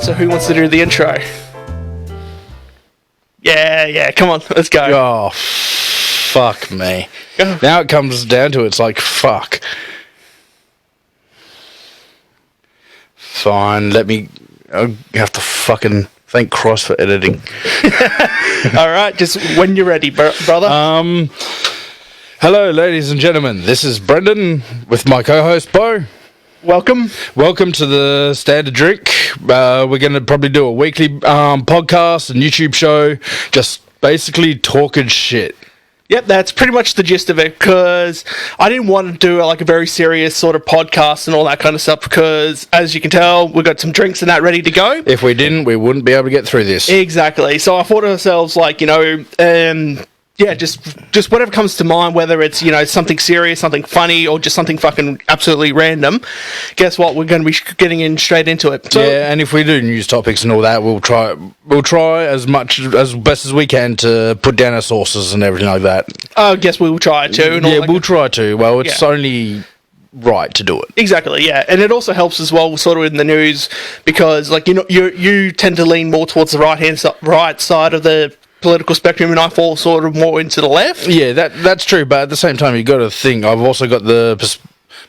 so who wants to do the intro? Yeah, come on, let's go. Oh, fuck me. Go. Now it comes down to it's like, fuck. Fine, I'll have to fucking thank Christ for editing. Alright, just when you're ready, brother. Hello, ladies and gentlemen. This is Brendan with my co-host, Bo. Welcome. Welcome to the Standard Drink. We're going to probably do a weekly podcast and YouTube show, just basically talking shit. Yep, that's pretty much the gist of it, because I didn't want to do like a very serious sort of podcast and all that kind of stuff, because as you can tell, we've got some drinks and that ready to go. If we didn't, we wouldn't be able to get through this. Exactly. So I thought to ourselves, like, just whatever comes to mind, whether it's, something serious, something funny, or just something fucking absolutely random. Guess what? We're going to be getting in straight into it. So, yeah, and if we do news topics and all that, we'll try as best as we can to put down our sources and everything like that. I guess we will try to. We'll try to. Well, it's only right to do it. Exactly, yeah. And it also helps as well, sort of in the news, because, like, you tend to lean more towards the right side of the political spectrum, and I fall sort of more into the left. Yeah, that's true, but at the same time, you've got to think, I've also got the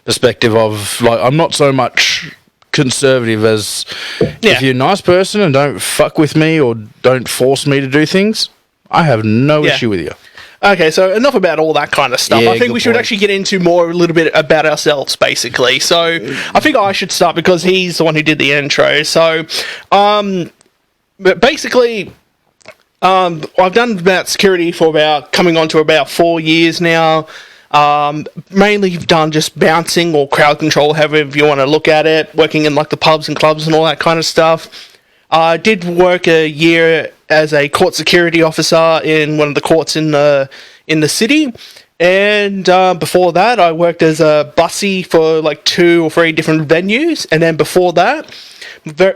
perspective of, like, I'm not so much conservative as if you're a nice person and don't fuck with me or don't force me to do things, I have no issue with you. Okay, so enough about all that kind of stuff. Yeah, I think we should actually get into a little bit about ourselves, basically. So I think I should start because he's the one who did the intro. So, but basically, I've done about security for coming on to about 4 years now. Mainly done just bouncing or crowd control, however you want to look at it, working in like the pubs and clubs and all that kind of stuff. I did work a year as a court security officer in one of the courts in the city. And before that, I worked as a bussy for like 2 or 3 different venues. And then before that,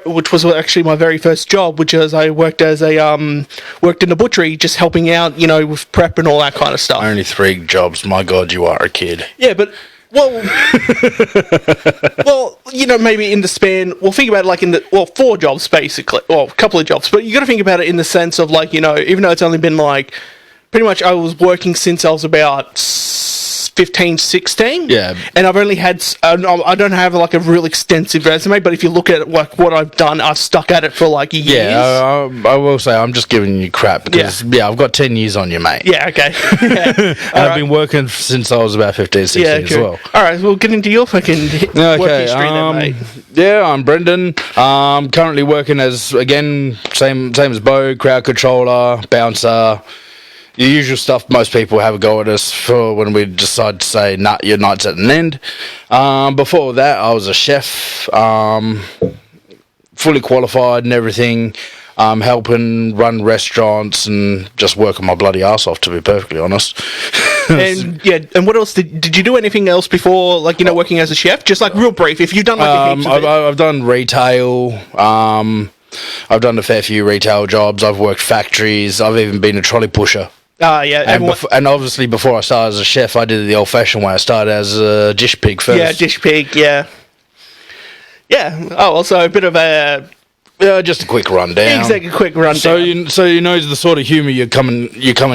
which was actually my very first job, which is I worked as worked in a butchery, just helping out, with prep and all that kind of stuff. Only 3 jobs. My God, you are a kid. Yeah, but maybe in the span. Well, think about it like 4 jobs basically, a couple of jobs. But you got to think about it in the sense of like, even though it's only been like pretty much I was working since I was about 15, 16. Yeah. And I've only had, I don't have like a real extensive resume, but if you look at like what I've done, I've stuck at it for like years. Yeah, I will say I'm just giving you crap because, I've got 10 years on you, mate. Yeah, okay. Yeah. I've been working since I was about 15, 16 as well. All right, we'll get into your fucking work history then, mate. Yeah, I'm Brendan. Currently working as, again, same as Bo, crowd controller, bouncer. The usual stuff most people have a go at us for when we decide to say, nah, your night's at an end. Before that, I was a chef, fully qualified and everything, helping run restaurants and just working my bloody ass off, to be perfectly honest. And what else did you do anything else before, like, working as a chef? Just like real brief, if you've done like a I've done retail, I've done a fair few retail jobs, I've worked factories, I've even been a trolley pusher. And obviously before I started as a chef, I did it the old-fashioned way. I started as a dish pig first. Yeah, dish pig, yeah. Yeah, also a bit of a... just a quick rundown. Exactly, a quick rundown. So you know the sort of humour you're coming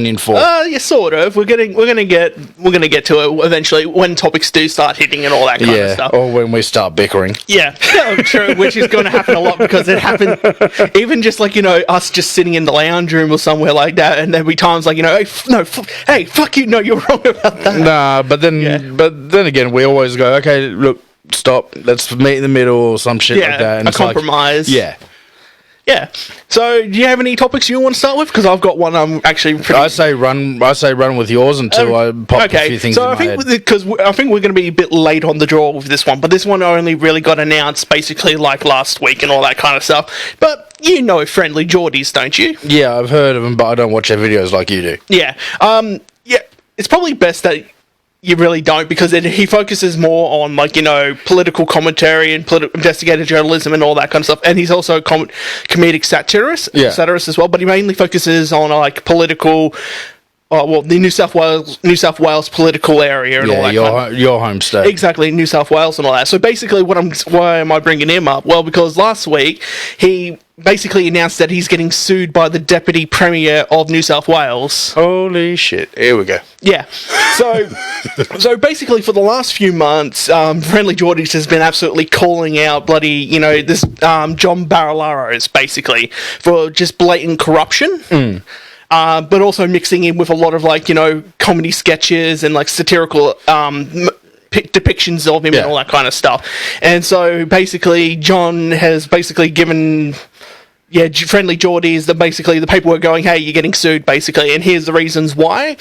in for. Yeah, sort of. We're gonna get to it eventually when topics do start hitting and all that kind of stuff. Or when we start bickering. Yeah, true. Which is going to happen a lot because it happened. Even just like us just sitting in the lounge room or somewhere like that, and there'll be times like hey, fuck you, no, you're wrong about that. Nah, but then again, we always go, okay, look, stop, let's meet in the middle or some shit like that. And a compromise. Yeah. So, do you have any topics you want to start with? Because I've got one. I'm actually pretty... I say run with yours until I pop a few things in my head. Because I think we're going to be a bit late on the draw with this one, but this one only really got announced basically like last week and all that kind of stuff. But Friendly Geordies, don't you? Yeah, I've heard of them, but I don't watch their videos like you do. Yeah. It's probably best that you really don't, because he focuses more on like political commentary and investigative journalism and all that kind of stuff, and he's also a comedic satirist as well, but he mainly focuses on like political the New South Wales political area and all that. Your home state. Exactly, New South Wales and all that. So basically, why am I bringing him up? Well, because last week he basically announced that he's getting sued by the Deputy Premier of New South Wales. Holy shit! Here we go. Yeah. So basically, for the last few months, Friendly Geordies has been absolutely calling out bloody, this John Barilaros, basically, for just blatant corruption. But also mixing in with a lot of comedy sketches and satirical depictions of him and all that kind of stuff. And so basically, John has basically given Friendly Geordies the paperwork going, hey, you're getting sued, basically, and here's the reasons why.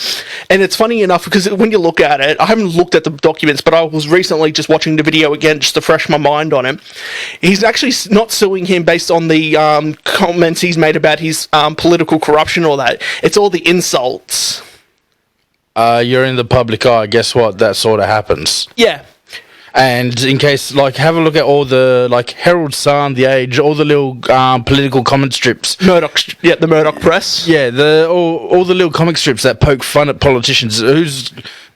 And it's funny enough because when you look at it, I haven't looked at the documents, but I was recently just watching the video again just to fresh my mind on him. He's actually not suing him based on the comments he's made about his political corruption or that. It's all the insults. You're in the public eye. Guess what? That sort of happens. Yeah. And in case, have a look at all the, Herald Sun, The Age, all the little political comic strips. The Murdoch press. Yeah, all the little comic strips that poke fun at politicians.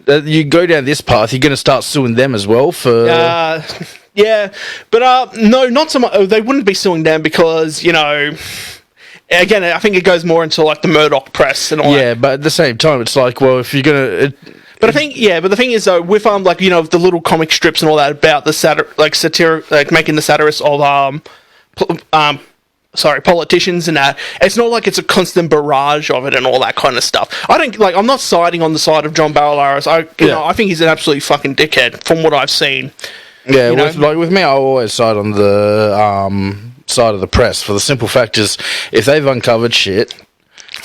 You go down this path, you're going to start suing them as well for... Yeah, but no, not so much. They wouldn't be suing them because, again, I think it goes more into, the Murdoch press and all that. Yeah, but at the same time, it's if you're going to... But the thing is though, with the little comic strips and all that about the satire, making the satirists of politicians and that, it's not like it's a constant barrage of it and all that kind of stuff. I'm not siding on the side of John Barilaros. I think he's an absolute fucking dickhead from what I've seen. Yeah, with me, I always side on the side of the press for the simple fact is if they've uncovered shit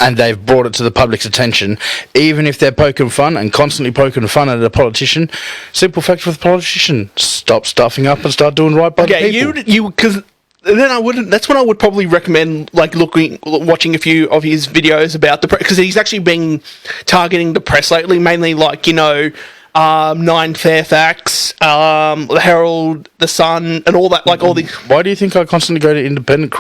and they've brought it to the public's attention, even if they're poking fun and constantly poking fun at a politician, simple fact with a politician, stop stuffing up and start doing right by the people. Because then I wouldn't. That's when I would probably recommend watching a few of his videos about the press, because he's actually been targeting the press lately, mainly 9 Fairfax, the Herald, the Sun, and all that. All the. Why do you think I constantly go to independent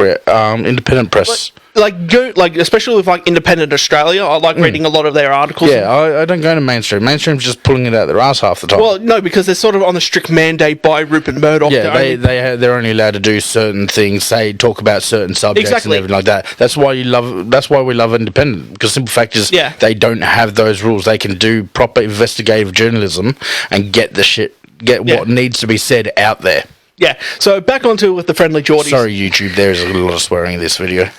press? Especially with Independent Australia, I like reading a lot of their articles. Yeah, I don't go to mainstream. Mainstream's just pulling it out their ass half the time. Well, no, because they're sort of on a strict mandate by Rupert Murdoch. Yeah, they're only allowed to do certain things, talk about certain subjects exactly. and everything like that. That's why we love independent, because simple fact is they don't have those rules. They can do proper investigative journalism and get what needs to be said out there. Yeah, so back onto with the Friendly Geordies. Sorry, YouTube, there is a lot of swearing in this video.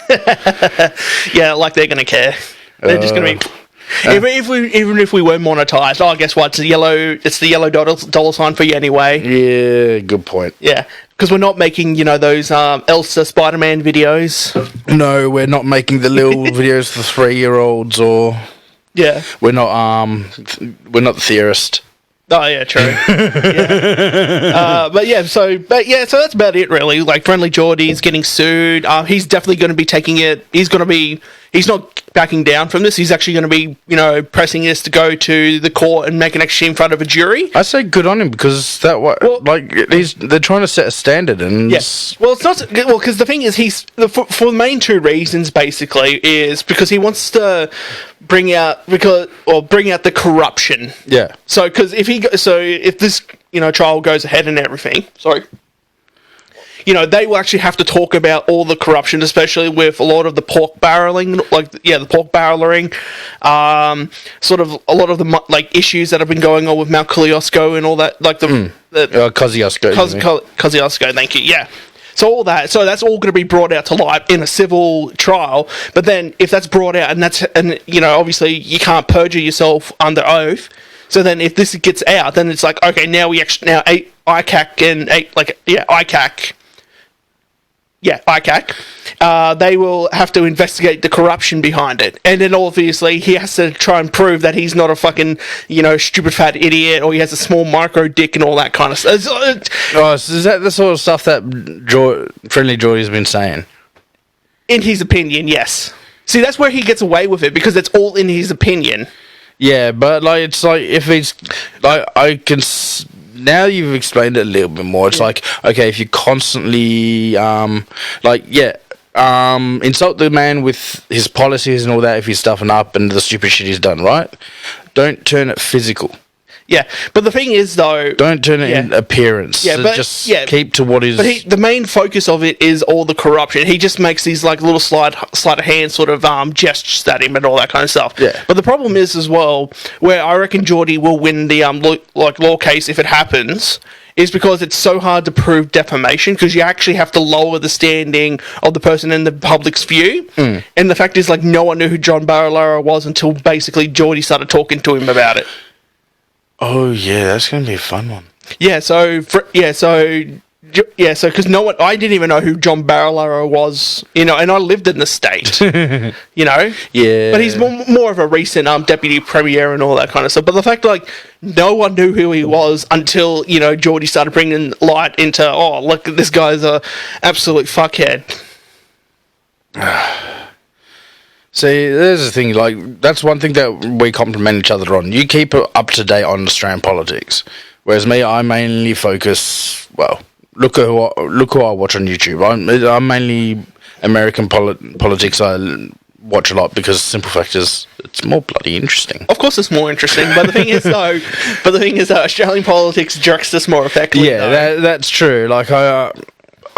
Yeah, they're going to care. They're just going to be... Even if we were monetized, guess what? It's the yellow dollar sign for you anyway. Yeah, good point. Yeah, because we're not making, those Elsa Spider-Man videos. No, we're not making the little videos for 3-year-olds or... Yeah. We're not the theorist. Oh yeah, true. So that's about it really. Friendly Geordie's getting sued. He's definitely going to be taking it. He's not backing down from this. He's actually going to be, pressing this to go to the court and make an exchange in front of a jury. I say good on him because they're trying to set a standard and yes. Well, it's not because the thing is for the main two reasons basically is because he wants to bring out the corruption. Yeah. So if this trial goes ahead and everything, they will actually have to talk about all the corruption, especially with a lot of the pork barreling, the pork barreling, sort of a lot of the issues that have been going on with Mount Kosciuszko and all that, Kosciuszko, thank you, yeah. So all that, that's all going to be brought out to light in a civil trial. But then, if that's brought out, and obviously you can't perjure yourself under oath. So then, if this gets out, then it's okay, now ICAC, they will have to investigate the corruption behind it. And then obviously he has to try and prove that he's not a fucking, stupid fat idiot, or he has a small micro dick and all that kind of stuff. So is that the sort of stuff that Friendly Geordie's been saying? In his opinion, yes. See, that's where he gets away with it, because it's all in his opinion. Yeah, but it's if he's I can... Now you've explained it a little bit more. It's okay, if you constantly, insult the man with his policies and all that if he's stuffing up and the stupid shit he's done, right? Don't turn it physical. Yeah, but the thing is, though... Don't turn it in appearance. Yeah, but... Just keep to what is... But the main focus of it is all the corruption. He just makes these, like, little sleight of hand sort of gestures at him and all that kind of stuff. Yeah. But the problem is, as well, where I reckon Geordie will win the, law case if it happens, is because it's so hard to prove defamation, because you actually have to lower the standing of the person in the public's view. And the fact is, like, no one knew who John Barilaro was until basically Geordie started talking to him about it. Oh yeah, that's gonna be a fun one. So because I didn't even know who John Barilaro was, and I lived in the state, Yeah. But he's more of a recent deputy premier and all that kind of stuff. But the fact, like, no one knew who he was until Geordie started bringing light into, oh, look, this guy's a absolute fuckhead. See, there's the thing, like, that's one thing that we compliment each other on. You keep up to date on Australian politics, whereas me, I mainly focus, well, look who I watch on YouTube. I'm mainly American politics. I watch a lot because simple fact is it's more bloody interesting. Of course it's more interesting, but the thing is, though, Australian politics jerks us more effectively. Yeah, that's true. Like, I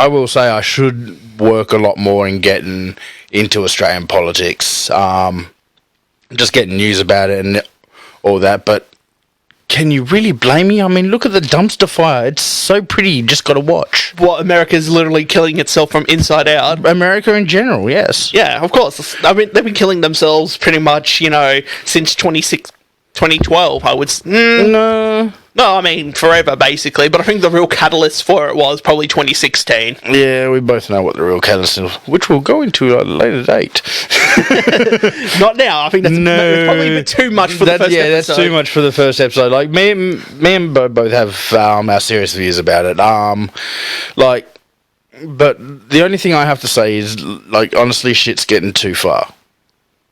will say I should work a lot more in getting into Australian politics, just getting news about it and all that, but can you really blame me? I mean, look at the dumpster fire. It's so pretty, you just got to watch. What, America's literally killing itself from inside out? America in general, yes. Yeah, of course. I mean, they've been killing themselves pretty much, since 2012, I would... No, I mean, forever, basically. But I think the real catalyst for it was probably 2016. Yeah, we both know what the real catalyst is, which we'll go into at a later date. Not now. I think that's probably a bit too much for the first episode. Yeah, that's too much for the first episode. Like, me and Bo both have our serious views about it. But the only thing I have to say is, like, honestly, shit's getting too far.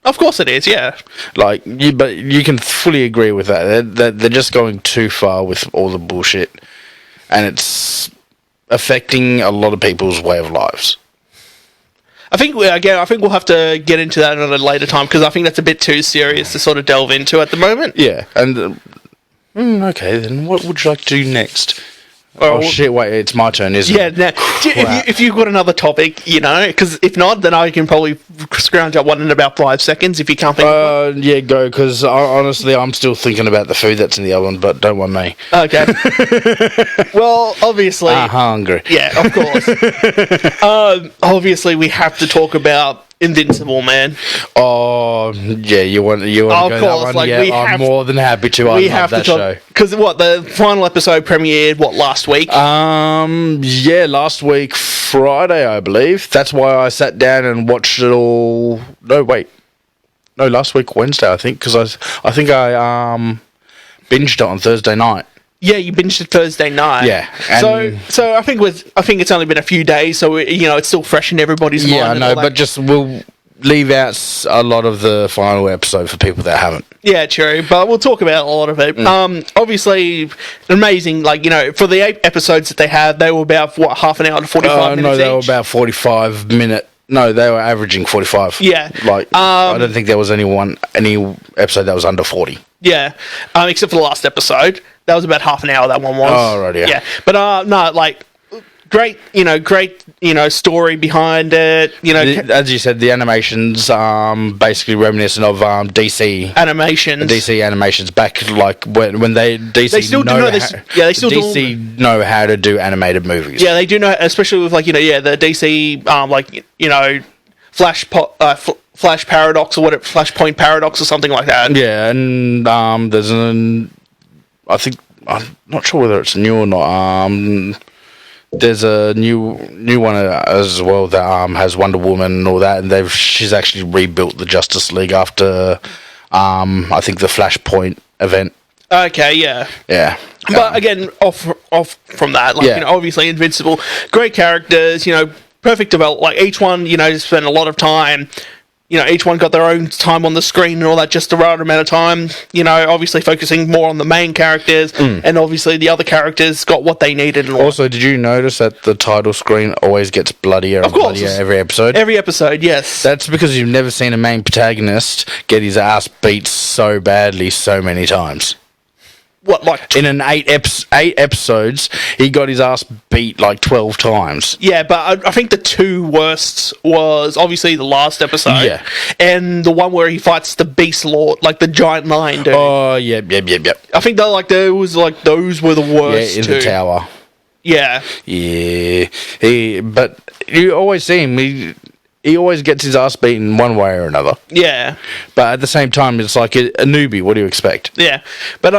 Of course it is, yeah. But you can fully agree with that. They're just going too far with all the bullshit, and it's affecting a lot of people's way of lives. I think we'll have to get into that at a later time, because I think that's a bit too serious to sort of delve into at the moment. Yeah, and okay, then what would you like to do next? Oh shit! Wait, it's my turn, isn't it? Yeah. If you've got another topic, because if not, then I can probably scrounge up one in about 5 seconds if you can't think of one. Yeah, go, because honestly, I'm still thinking about the food that's in the oven, but don't want me. Okay. Well, obviously... I'm hungry. Yeah, of course. Obviously, we have to talk about Invincible, man. Oh, yeah, you want to go that one? Like, yeah, I'm more than happy to. I love that show. Because the final episode premiered, last week? Yeah, last week, Friday, I believe. That's why I sat down and watched it all. No, wait. No, last week, Wednesday, I think, because I think I binged it on Thursday night. Yeah, you binged it Thursday night. Yeah. So I think it's only been a few days, so it's still fresh in everybody's mind. Yeah, I know, but just we'll leave out a lot of the final episode for people that haven't. Yeah, true, but we'll talk about a lot of it. Obviously, amazing. For the 8 episodes that they had, they were about half an hour to 45 minutes. No, they were about 45 minutes. No, they were averaging 45. Yeah. I don't think there was any episode that was under 40. Yeah, except for the last episode. That was about half an hour, that one was. Oh, right, yeah. Yeah, but great, story behind it. As you said, the animations basically reminiscent of DC animations. DC animations back when they know how to do animated movies. Yeah, they do know, especially with the DC Flash Paradox or whatever, Flashpoint Paradox or something like that. Yeah, and there's I think, I'm not sure whether it's new or not. There's a new one as well that has Wonder Woman and all that, and she's actually rebuilt the Justice League after I think the Flashpoint event. Okay, yeah. Yeah. But again, off from that, obviously Invincible, great characters, perfect development. Like each one, spent a lot of time, each one got their own time on the screen and all that, just the right amount of time. Obviously focusing more on the main characters, and obviously the other characters got what they needed. And all. Also, did you notice that the title screen always gets bloodier and bloodier every episode? Every episode, yes. That's because you've never seen a main protagonist get his ass beat so badly so many times. What, like... In an 8 episodes, he got his ass beat like 12 times. Yeah, but I think the two worst was obviously the last episode. Yeah. And the one where he fights the Beast Lord, like the giant lion dude. Oh, yep. I think those were the worst. Yeah, in the tower. Yeah. Yeah. But you always see him, he always gets his ass beaten one way or another. Yeah. But at the same time, it's like a newbie. What do you expect? Yeah. But,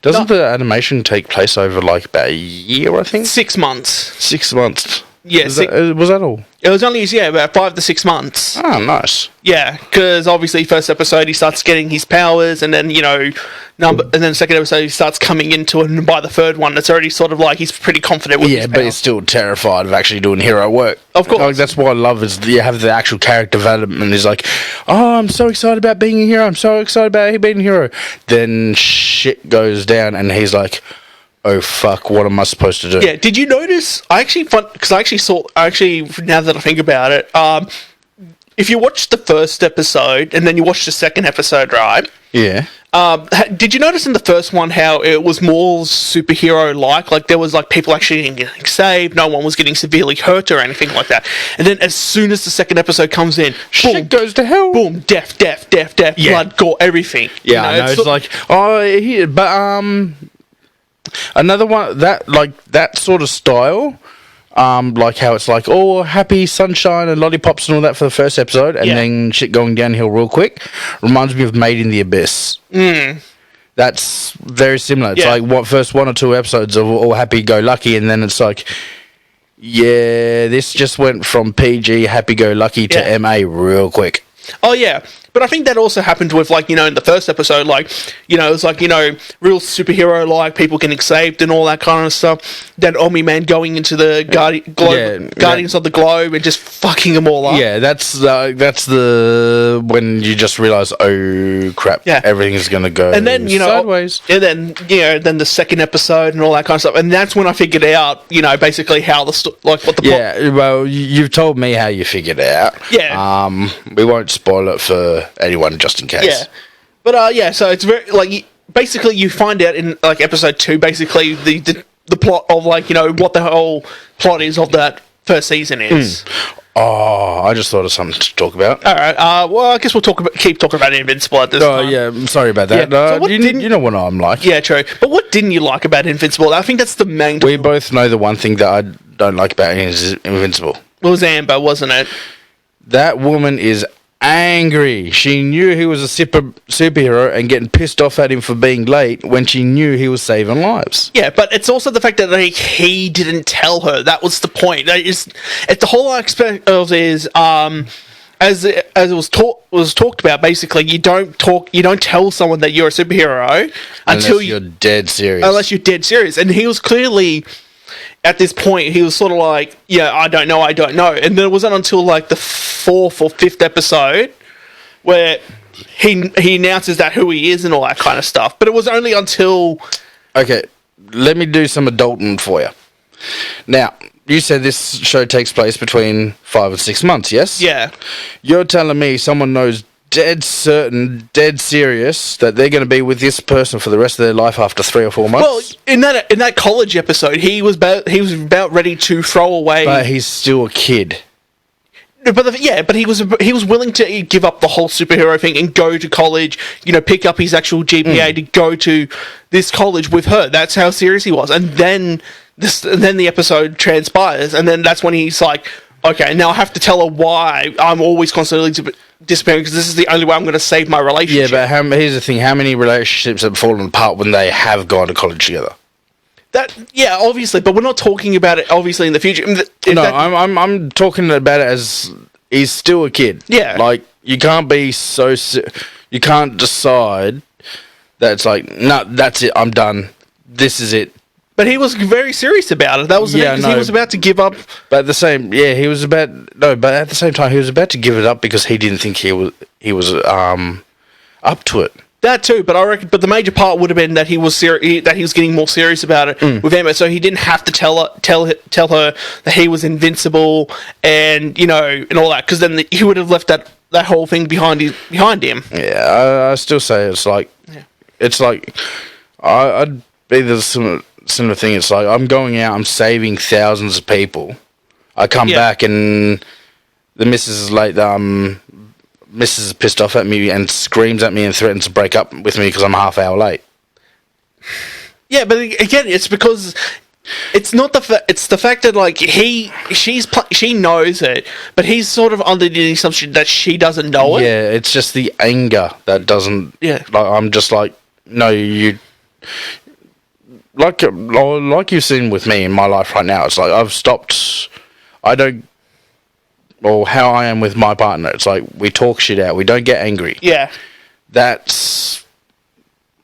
doesn't the animation take place over like about a year, I think? 6 months. 6 months. Yeah. Was that all? It was only, about 5 to 6 months. Oh, nice. Yeah, because obviously first episode he starts getting his powers, and then, and then second episode he starts coming into it, and by the third one it's already sort of like he's pretty confident with his but he's still terrified of actually doing hero work. Of course. Like, that's what I love is you have the actual character development. He's like, oh, I'm so excited about being a hero. I'm so excited about being a hero. Then shit goes down, and he's like, oh fuck, what am I supposed to do? Yeah, did you notice, now that I think about it, if you watch the first episode and then you watch the second episode, right? Yeah. Did you notice in the first one how it was more superhero-like? Like, there was, people actually getting saved, no one was getting severely hurt or anything like that. And then as soon as the second episode comes in, shit goes to hell. Boom, death, yeah. Blood, gore, everything. Yeah, I know, it's like, another one, that sort of style, like how it's like, oh, happy sunshine and lollipops and all that for the first episode, and then shit going downhill real quick, reminds me of Made in the Abyss. That's very similar. It's like first 1 or 2 episodes of all happy-go-lucky, and then it's like, yeah, this just went from PG happy-go-lucky to MA real quick. Oh, yeah. But I think that also happened with, in the first episode, it's real superhero-like, people getting saved and all that kind of stuff. Then Omni-Man going into the Guardians of the Globe and just fucking them all up. Yeah, that's the when you just realise, oh, crap, everything's going to go sideways. And then, then the second episode and all that kind of stuff. And that's when I figured out, basically how what the plot... Yeah, well, you've told me how you figured it out. Yeah. We won't spoil it for anyone just in case. Yeah. But so it's very basically you find out in episode 2 basically the plot of what the whole plot is of that first season is. Oh, I just thought of something to talk about. All right. Well, I guess we'll keep talking about Invincible at this time. Oh yeah, I'm sorry about that. Yeah. So you know what I'm like. Yeah, true. But what didn't you like about Invincible? I think that's the main. We both know the one thing that I don't like about it is Invincible. It was Amber, wasn't it? That woman is angry. She knew he was a superhero and getting pissed off at him for being late when she knew he was saving lives. Yeah, but it's also the fact that he didn't tell her. That was the point. It's the whole aspect of is as it was talked about. Basically, you don't tell someone that you're a superhero until you're dead serious. Unless you're dead serious, and he was clearly. At this point, he was sort of like, yeah, I don't know. And then it wasn't until the 4th or 5th episode where he announces that who he is and all that kind of stuff. But it was only until... Okay, let me do some adulting for you. Now, you said this show takes place between 5 and 6 months, yes? Yeah. You're telling me someone knows dead certain, dead serious that they're going to be with this person for the rest of their life after 3 or 4 months? Well, in that college episode, he was about ready to throw away. But he's still a kid. But he was willing to give up the whole superhero thing and go to college. Pick up his actual GPA to go to this college with her. That's how serious he was. And then the episode transpires, and then that's when he's like, okay, now I have to tell her why I'm always constantly disappearing because this is the only way I'm going to save my relationship. Yeah, but here's the thing: how many relationships have fallen apart when they have gone to college together? Obviously, but we're not talking about it. Obviously, in the future. I'm talking about it as he's still a kid. Yeah, you can't be you can't decide that it's like, no, that's it. I'm done. This is it. But he was very serious about it. That was the thing, 'cause he was about to give up. But at the same, but at the same time, he was about to give it up because he didn't think he was up to it. That too, but I reckon. But the major part would have been that he was that he was getting more serious about it with Emma, so he didn't have to tell her that he was invincible and and all that, because then he would have left that whole thing behind him. Yeah, I still say it's like I'd be the similar thing. It's like I'm going out, I'm saving thousands of people. I come back and the missus is late. Mrs. is pissed off at me and screams at me and threatens to break up with me because I'm a half hour late. Yeah, but again, it's because it's not it's the fact that like she knows it, but he's sort of under the assumption that she doesn't know it. Yeah, it's just the anger that doesn't. Yeah, like I'm just like, no, you. Like you've seen with me in my life right now, it's like I've stopped. I don't. Or how I am with my partner, it's like we talk shit out. We don't get angry. Yeah, that's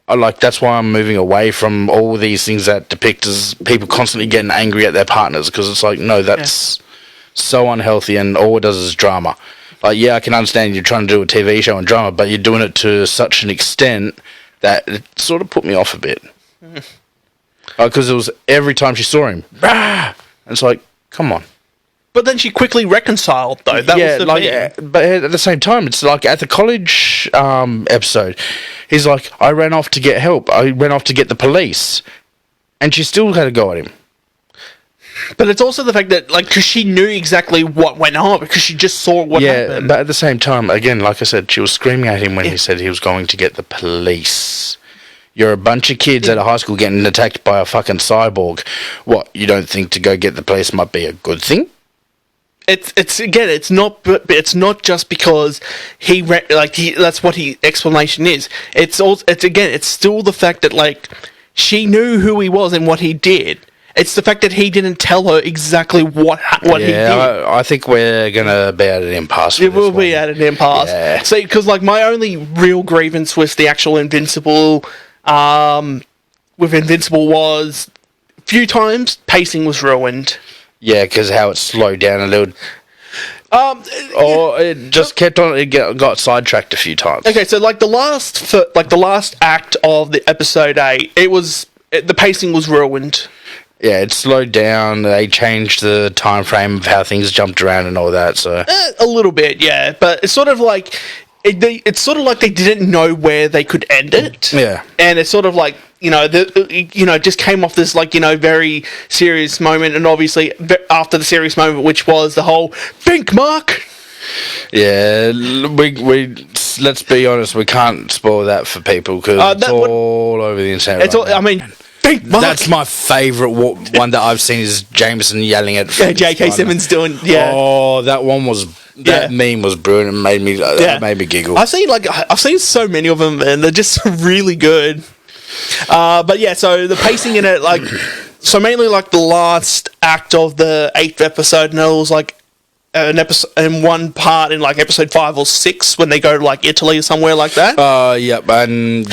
why I'm moving away from all these things that depict as people constantly getting angry at their partners, because it's like, no, that's so unhealthy, and all it does is drama. Like, yeah, I can understand you're trying to do a TV show and drama, but you're doing it to such an extent that it sort of put me off a bit. Because it was every time she saw him, and it's like, come on. But then she quickly reconciled, though. That was the thing. But at the same time, it's like at the college episode, he's like, I ran off to get help. I ran off to get the police. And she still had a go at him. But it's also the fact that, like, because she knew exactly what went on, because she just saw what happened. Yeah, but at the same time, again, like I said, she was screaming at him when he said he was going to get the police. You're a bunch of kids at a high school getting attacked by a fucking cyborg. What, you don't think to go get the police might be a good thing? It's not just because that's what his explanation is. It's still the fact that, like, she knew who he was and what he did. It's the fact that he didn't tell her exactly what he did. I think we're gonna be at an impasse. It will be at an impasse. Yeah. See, because like my only real grievance with the actual Invincible, was a few times pacing was ruined. Yeah, because how it slowed down a little. It just kept on. It got sidetracked a few times. Okay, so like the last act of the episode 8, the pacing was ruined. Yeah, it slowed down. They changed the time frame of how things jumped around and all that. So a little bit, yeah, but it's sort of like it's sort of like they didn't know where they could end it. Yeah, and it's sort of like just came off this like very serious moment, and obviously after the serious moment, which was the whole think Mark. Yeah, we let's be honest, we can't spoil that for people because it's all over the internet. I mean. That's my favourite one that I've seen is Jameson yelling at J.K. Simmons doing Oh, that one was meme was brilliant and made me giggle. I've seen so many of them and they're just really good. But yeah, so the pacing in it, like, so mainly like the last act of the 8th episode, and it was like an episode in one part in like episode 5 or 6 when they go to like Italy or somewhere like that. Yep, and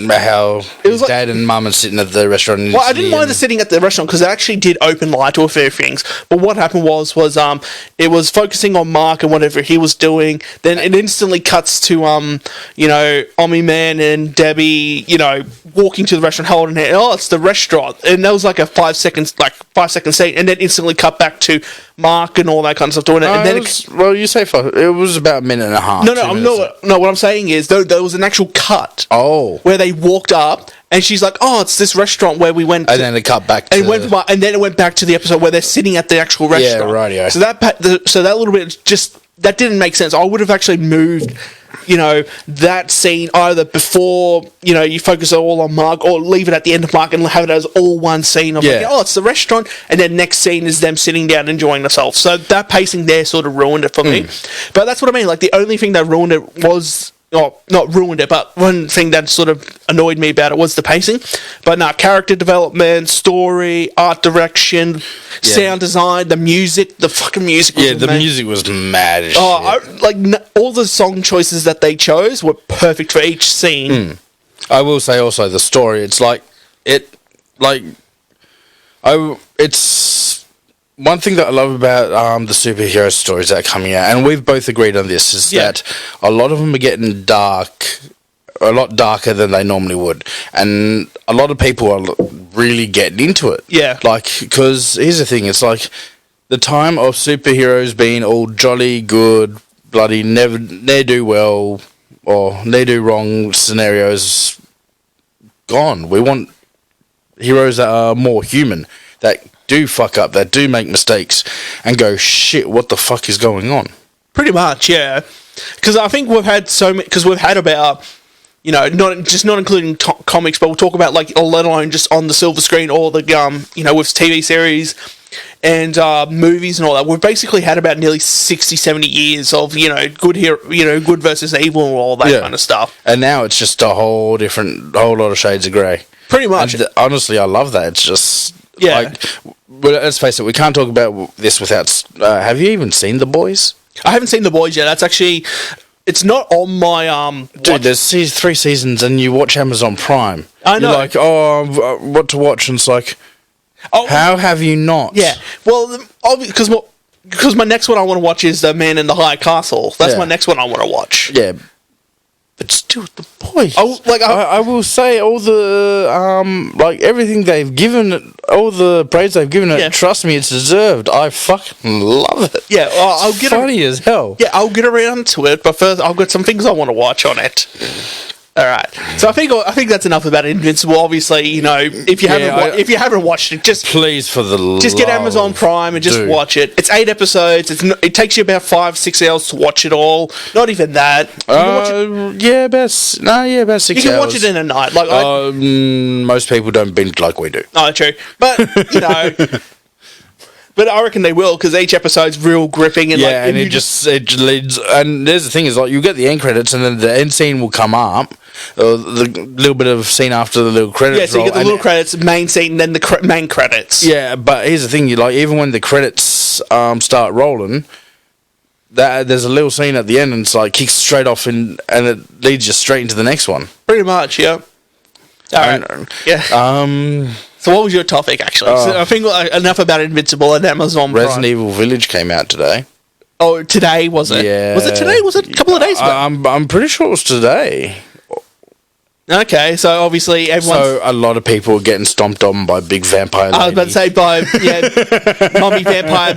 how his dad and mum are sitting at the restaurant. Well, I didn't mind the sitting at the restaurant because it actually did open light to a fair things. But what happened was it was focusing on Mark and whatever he was doing. Then it instantly cuts to Omni Man and Debbie, walking to the restaurant holding it. Oh, it's the restaurant, and that was like a 5 second scene, and then instantly cut back to Mark and all that kind of stuff doing it. And then you say it was about a minute and a half. No. What I'm saying is there was an actual cut. Oh, where they walked up, and she's like, "Oh, it's this restaurant where we went." And then it cut back. And then it went back to the episode where they're sitting at the actual restaurant. Yeah, right. Yeah. So that little bit that didn't make sense. I would have actually moved, that scene either before, you focus all on Mark, or leave it at the end of Mark and have it as all one scene of it's the restaurant, and then next scene is them sitting down enjoying themselves. So that pacing there sort of ruined it for me. But that's what I mean. Like the only thing that ruined it was. Not ruined it, but one thing that sort of annoyed me about it was the pacing. But character development, story, art direction, sound design, the music, the fucking music was music was mad as shit. All the song choices that they chose were perfect for each scene. I will say also the story, it's It's one thing that I love about the superhero stories that are coming out, and we've both agreed on this, is that a lot of them are getting dark, a lot darker than they normally would, and a lot of people are really getting into it. Yeah. Like, because here's the thing, it's like the time of superheroes being all jolly good, bloody never do well or ne'er do wrong scenarios gone. We want heroes that are more human, that do fuck up, that do make mistakes, and go, shit, what the fuck is going on? Pretty much, yeah. Because I think we've had so many. Because we've had about, not including comics, but we'll talk about like, let alone just on the silver screen or the with TV series and movies and all that. We've basically had about nearly 60, 70 years of good hero, good versus evil and all that kind of stuff. And now it's just a whole lot of shades of grey. Pretty much. And honestly, I love that. It's just Yeah. Well, let's face it, we can't talk about this without. Have you even seen The Boys? I haven't seen The Boys yet. That's actually, it's not on my Dude, there's 3 seasons, and you watch Amazon Prime. I know. You're like, what to watch? And it's like, how have you not? Yeah. Well, because my next one I want to watch is The Man in the High Castle. That's my next one I want to watch. Yeah. But still, The Boys. I will say all the everything they've given it, all the praise they've given it. Yeah. Trust me, it's deserved. I fucking love it. Yeah, I'll get funny as hell. Yeah, I'll get around to it, but first I've got some things I want to watch on it. All right, so I think that's enough about Invincible. Obviously, if you haven't watched it, just please just get Amazon Prime and just watch it. It's 8 episodes. It takes you about 5-6 hours to watch it all. Not even that. About 6 hours. You can watch it in a night. Most people don't binge like we do. Oh, true, but But I reckon they will, because each episode's real gripping and and it leads. And there's the thing is, like, you get the end credits, and then the end scene will come up, the little bit of scene after the little credits. Yeah, so you get the little credits, main scene, then the main credits. Yeah, but here's the thing: even when the credits start rolling, there's a little scene at the end, and it's like kicks straight off, and it leads you straight into the next one. Pretty much, yeah. All right. Yeah. So what was your topic, actually? So I think enough about Invincible and Amazon Prime. Resident Evil Village came out today. Oh, today, was it? Yeah. Was it today? Was it a couple of days ago? I'm pretty sure it was today. Okay, so obviously everyone. So a lot of people are getting stomped on by big vampire lady. I was about to say by mummy vampire,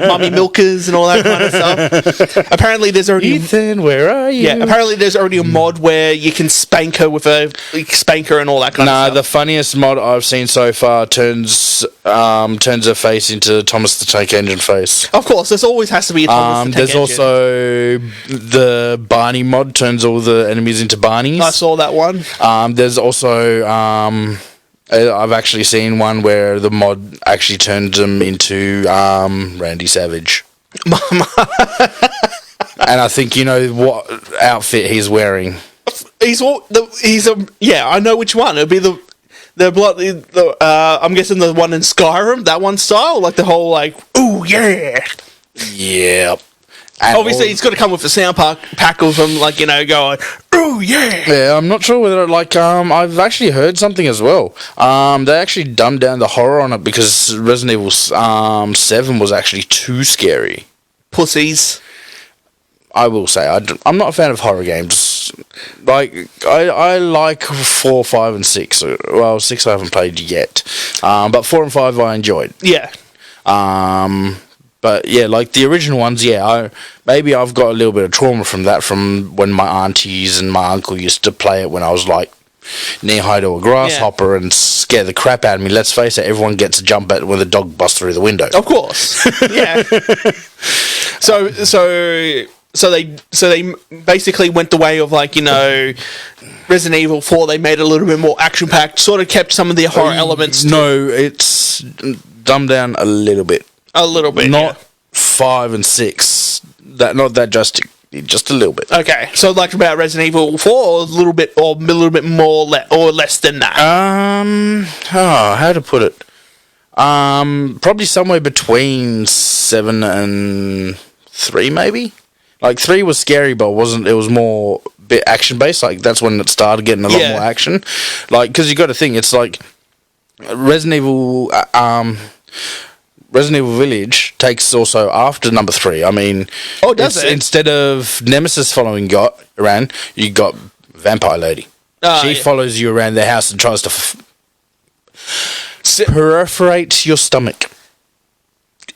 mummy milkers, and all that kind of stuff. Apparently, there's already Ethan, where are you? Yeah, apparently there's already a mod where you can spank her with a spanker and all that kind of stuff. The funniest mod I've seen so far turns her face into Thomas the Tank Engine face. Of course, there always has to be a Thomas the Tank There's also the Barney mod, turns all the enemies into Barneys. I saw that one. There's also I've actually seen one where the mod actually turned them into Randy Savage. And I think you know what outfit he's wearing. I know which one. It'll be I'm guessing the one in Skyrim, that one style, like the whole ooh yeah. Yep. And obviously, it's got to come with a sound pack of them, going, "Ooh yeah!" Yeah, I'm not sure whether I've actually heard something as well. They actually dumbed down the horror on it because Resident Evil 7 was actually too scary. Pussies. I will say I'm not a fan of horror games. I like 4, 5, and 6. Well, 6 I haven't played yet, but 4 and 5 I enjoyed. Yeah. But yeah, like the original ones, maybe I've got a little bit of trauma from that, from when my aunties and my uncle used to play it when I was knee-high to a grasshopper and scare the crap out of me. Let's face it, everyone gets a jump at when the dog busts through the window. Of course, yeah. So they basically went the way of Resident Evil 4. They made it a little bit more action-packed, sort of kept some of the horror elements. No, it's dumbed down a little bit. A little bit, not 5 and 6. Not that drastic, just a little bit. Okay, so about Resident Evil 4, or a little bit more or less than that. How to put it? Probably somewhere between 7 and 3, maybe. 3 was scary, but it was more bit action based. That's when it started getting a lot more action. Because you got to think, it's Resident Evil. Resident Evil Village takes also after number 3. I mean, does it? Instead of Nemesis following you around, you got Vampire Lady. She follows you around the house and tries to perforate your stomach.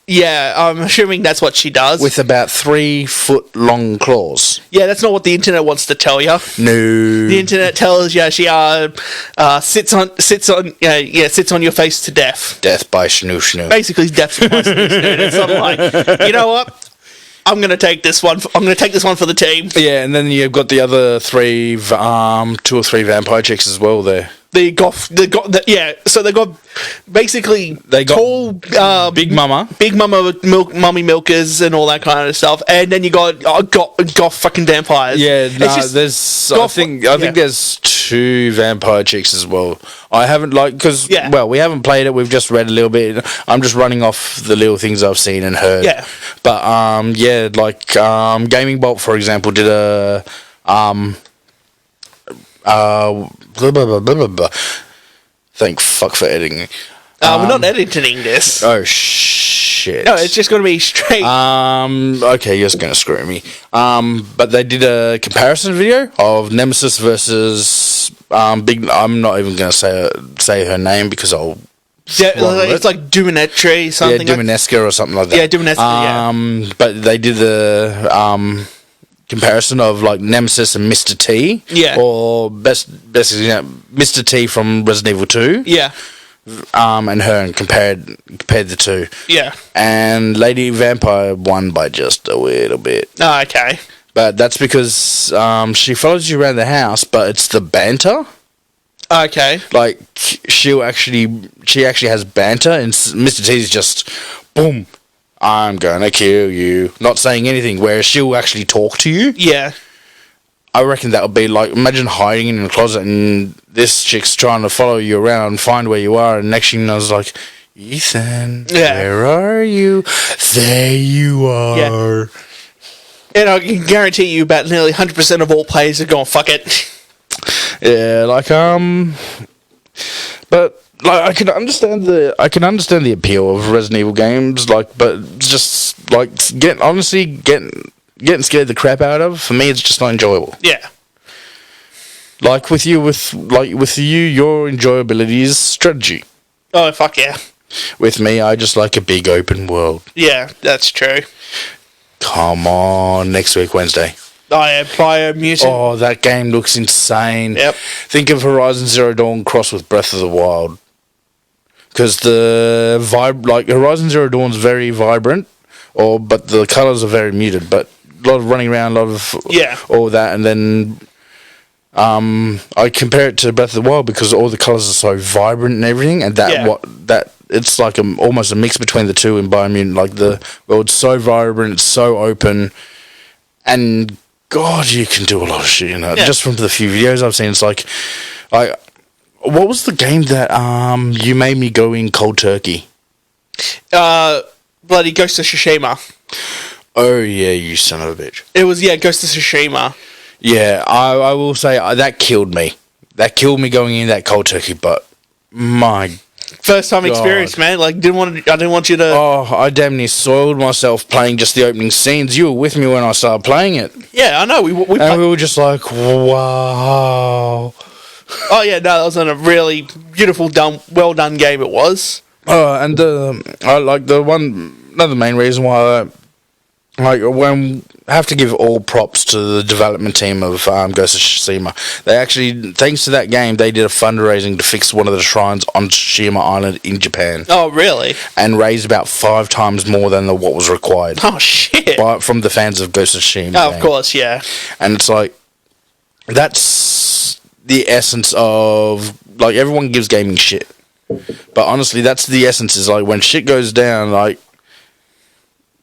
Yeah, I'm assuming that's what she does. With about 3 foot long claws. Yeah, that's not what the internet wants to tell you. No. The internet tells you she sits on your face to death. Death by Snoo Snoo. Basically, death by Snoo Snoo. It's something like, you know what? I'm gonna take this one. I'm gonna take this one for the team. Yeah, and then you've got the other 3, 2 or 3 vampire chicks as well there. So they got basically tall, Big Mama, mummy milkers, and all that kind of stuff. And then you got goth fucking vampires. Yeah, there's. I think there's 2 vampire chicks as well. I haven't we haven't played it. We've just read a little bit. I'm just running off the little things I've seen and heard. Yeah, but Gaming Bolt, for example, did a blah, blah, blah, blah, blah. Thank fuck for editing. We're not editing this. Oh shit. No, it's just going to be straight. Okay, you're just going to screw me. But they did a comparison video of Nemesis versus Big. I'm not even going to say her name because I'll. Yeah, it's like Dumanetre something. Yeah, Dumanesca or something like that. Yeah, Dumanesca. Yeah. But they did the comparison of like Nemesis and Mr. T. Yeah. Or best example, Mr. T from Resident Evil 2. Yeah. And her, and compared the 2. Yeah. And Lady Vampire won by just a little bit. Oh, okay. But that's because she follows you around the house, but it's the banter. Okay. Like she actually has banter, and Mr. T's just boom. I'm gonna kill you. Not saying anything, whereas she'll actually talk to you. Yeah. I reckon that would be like, imagine hiding in a closet and this chick's trying to follow you around and find where you are, and next thing you know, it's like, Ethan, where are you? There you are. Yeah. And I can guarantee you about nearly 100% of all players are going, fuck it. Yeah, but like I can understand the appeal of Resident Evil games, but just getting scared the crap out of, for me, it's just not enjoyable. Yeah. Like with you, your enjoyability is strategy. Oh, fuck yeah. With me, I just like a big open world. Yeah, that's true. Come on, next week, Wednesday. I am Biomutant. Oh, that game looks insane. Yep. Think of Horizon Zero Dawn cross with Breath of the Wild. Because the Horizon Zero Dawn's very vibrant, but the colours are very muted. But a lot of running around, a lot of all that, and then I compare it to Breath of the Wild because all the colours are so vibrant and everything, and it's like almost a mix between the two in Biomutant. Like the world's so vibrant, it's so open, and God, you can do a lot of shit in it. Just from the few videos I've seen, it's like what was the game that you made me go in cold turkey? Bloody Ghost of Tsushima. Oh yeah, you son of a bitch. It was Ghost of Tsushima. Yeah, I will say that killed me. That killed me going in that cold turkey. But my first time experience, man. Like I didn't want you to. Oh, I damn near soiled myself playing just the opening scenes. You were with me when I started playing it. Yeah, I know. We were just like, wow. Oh yeah, no, that was a really beautiful, well done game. It was. And I like another main reason why I have to give all props to the development team of Ghost of Tsushima. They actually, thanks to that game, they did a fundraising to fix one of the shrines on Tsushima Island in Japan. Oh, really? And raised about 5 times more than what was required. Oh, shit. From the fans of Ghost of Tsushima. Oh, of course, yeah. And it's like, that's the essence of, everyone gives gaming shit. But honestly, that's the essence, is when shit goes down,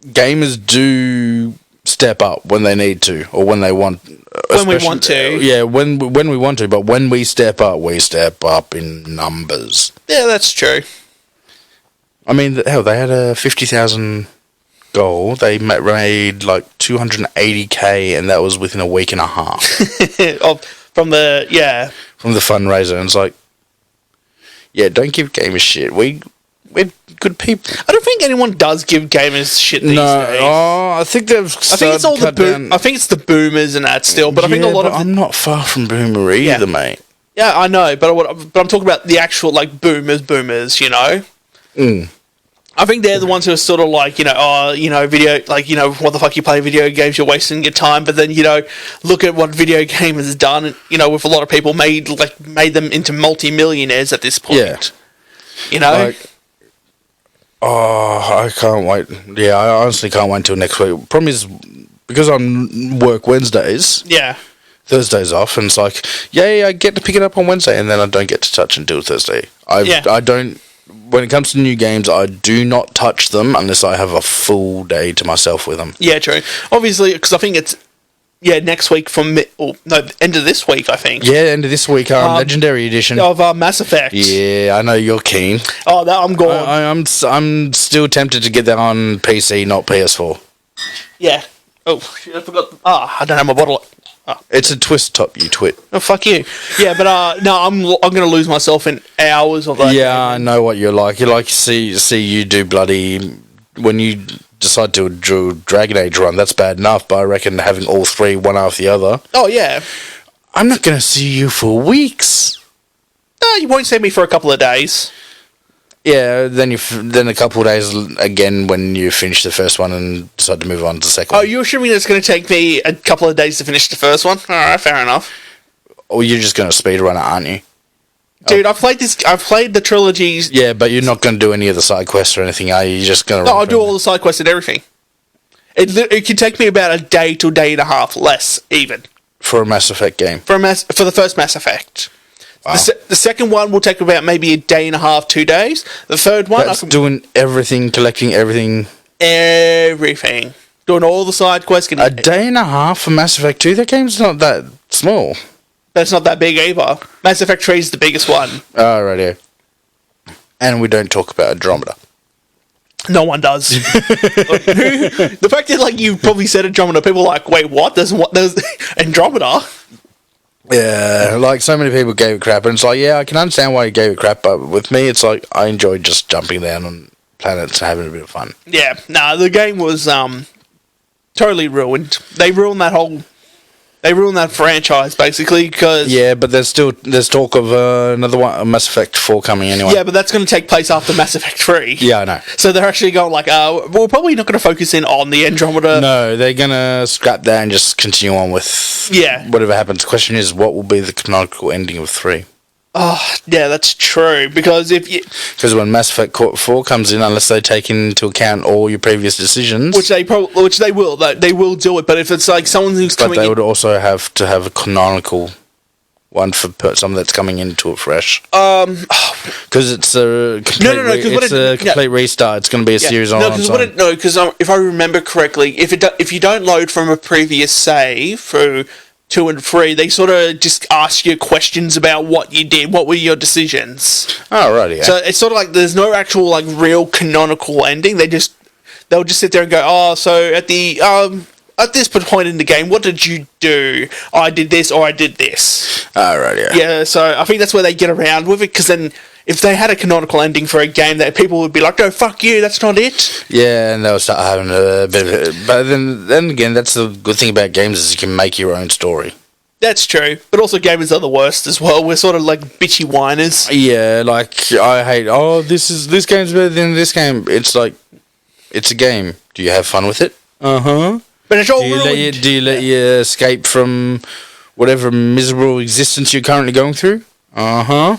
gamers do step up when they need to, or when they want. When we want to. Yeah, when we want to, but when we step up in numbers. Yeah, that's true. I mean, hell, they had a 50,000 goal. They made 280K, and that was within a week and a half. From the fundraiser, and it's Yeah, don't give gamers shit. We're good people. I don't think anyone does give gamers shit these days. I think they've. I think it's all I think it's the boomers and that still, but I think a lot of I'm not far from boomer either, mate. Yeah, I know, but I'm talking about the actual like boomers. You know. I think they're the ones who are sort of like, video, like, what the fuck you play video games, you're wasting your time, but then, look at what video game has done, with a lot of people made them into multi-millionaires at this point. Yeah. I can't wait. Yeah, I honestly can't wait until next week. Problem is, because I'm work Wednesdays. Yeah. Thursday's off, and it's like, I get to pick it up on Wednesday, and then I don't get to touch until Thursday. I don't. When it comes to new games, I do not touch them unless I have a full day to myself with them. Yeah, true. Obviously, because I think it's next week end of this week, I think. Yeah, end of this week, Legendary Edition of Mass Effect. Yeah, I know you're keen. Oh, that I'm gone. I'm still tempted to get that on PC, not PS4. Yeah. Oh, shit, I forgot. I don't have my bottle. It's a twist top, you twit. Oh, fuck you. Yeah, but no, I'm going to lose myself in hours of that. Yeah, I know what you're like. You like to see you do bloody... When you decide to do Dragon Age run, that's bad enough, but I reckon having all three, one after the other... Oh, yeah. I'm not going to see you for weeks. No, you won't see me for a couple of days. Yeah, then a couple of days again when you finish the first one and decide to move on to the second one. Oh, you're assuming it's going to take me a couple of days to finish the first one? Alright, fair enough. Or you're just going to speedrun it, aren't you? Dude, I've played the trilogies. Yeah, but you're not going to do any of the side quests or anything, are you? You're just going to... No, I'll do all the side quests and everything. It can take me about a day to a day and a half, less even. For a Mass Effect game? For the first Mass Effect. Wow. The second one will take about maybe a day and a half, 2 days. The third one... That's doing everything, collecting everything. Everything. Doing all the side quests. A day and a half for Mass Effect 2? That game's not that small. But it's not that big either. Mass Effect 3 is the biggest one. Oh, right, yeah. And we don't talk about Andromeda. No one does. The fact that, you probably said Andromeda, people are like, wait, what? There's Andromeda? Yeah, so many people gave it crap, and it's like, yeah, I can understand why you gave it crap, but with me, it's like, I enjoyed just jumping down on planets and having a bit of fun. Yeah, the game was totally ruined. They ruined that franchise, basically, because... Yeah, but there's talk of another one, Mass Effect 4 coming anyway. Yeah, but that's going to take place after Mass Effect 3. Yeah, I know. So they're actually going we're probably not going to focus in on the Andromeda... No, they're going to scrap that and just continue on with whatever happens. The question is, what will be the canonical ending of 3? Oh, yeah, that's true, because because when Mass Effect 4 comes in, unless they take into account all your previous decisions... Which they will, they will do it, but if it's someone who's coming in... But they would also have to have a canonical one for someone that's coming into it fresh. Because it's a complete restart. It's going to be a series on its own. Because if I remember correctly, if you don't load from a previous save through 2 and 3, they sort of just ask you questions about what you did, what were your decisions. Oh, right, yeah. So it's sort of there's no actual real canonical ending. They'll just sit there and go, oh, so at this point in the game, what did you do? Oh, I did this, or I did this. Oh, right, yeah. Yeah, so I think that's where they get around with it, because then if they had a canonical ending for a game, that people would be like, no, fuck you, that's not it. Yeah, and they'll start having a bit of it. But then again, that's the good thing about games is you can make your own story. That's true, but also gamers are the worst as well. We're sort of bitchy whiners. Yeah, I hate, this game's better than this game. It's it's a game. Do you have fun with it? Uh-huh. But it's all ruined. Do you let you escape from whatever miserable existence you're currently going through? Uh-huh.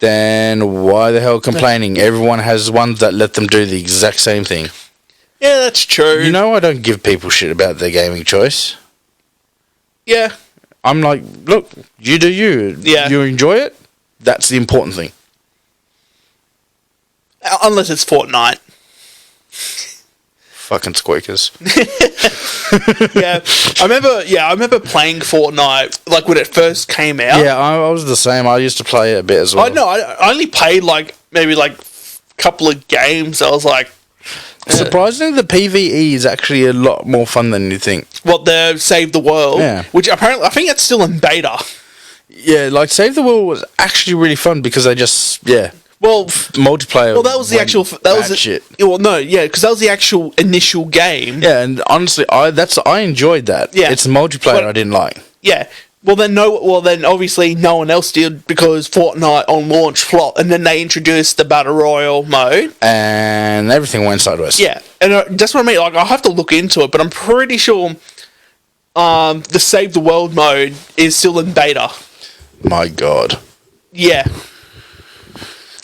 Then why the hell complaining? Everyone has ones that let them do the exact same thing. Yeah, that's true. You know, I don't give people shit about their gaming choice. Yeah. I'm like, look, you do you. Yeah. You enjoy it? That's the important thing. Unless it's Fortnite. Fucking squeakers. Yeah, I remember playing Fortnite when it first came out. Yeah, I was the same. I used to play it a bit as well. I only played maybe a couple of games. I was like, surprisingly, the PvE is actually a lot more fun than you think. What, the Save the World? Yeah. Which apparently I think it's still in beta. Yeah, Save the World was actually really fun because they just Well, Multiplayer. well, that was the went actual. That was shit. Well, no, yeah, because that was the actual initial game. Yeah, and honestly, I enjoyed that. Yeah. It's the multiplayer But- I didn't like. Yeah. Well, then obviously no one else did because Fortnite on launch flopped, and then they introduced the Battle Royale mode. And everything went sideways. Yeah, and that's what I mean. Like, I'll have to look into it, but I'm pretty sure the Save the World mode is still in beta. My God. Yeah.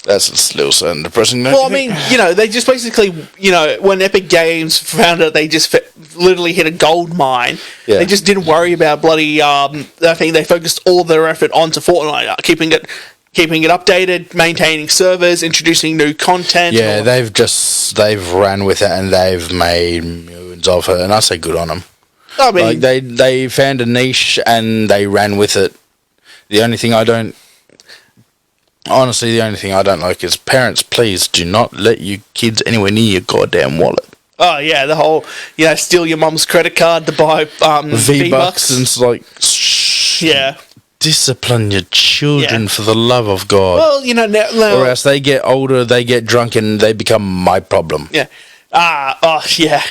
That's a little sad depressing. Well, I mean, they just basically, when Epic Games found out they just literally hit a gold mine, Yeah. they just didn't worry about bloody, I think they focused all their effort onto Fortnite, keeping it updated, maintaining servers, introducing new content. Yeah, they've ran with it and they've made millions of it, and I say good on them. I mean, Like they found a niche and they ran with it. The only thing I don't like is parents, please do not let your kids anywhere near your goddamn wallet. oh yeah, the whole, steal your mum's credit card to buy V-Bucks, and it's like, Yeah. discipline your children Yeah. for the love of God. Well, now Or else they get older, they get drunk, and they become my problem. yeah. Yeah.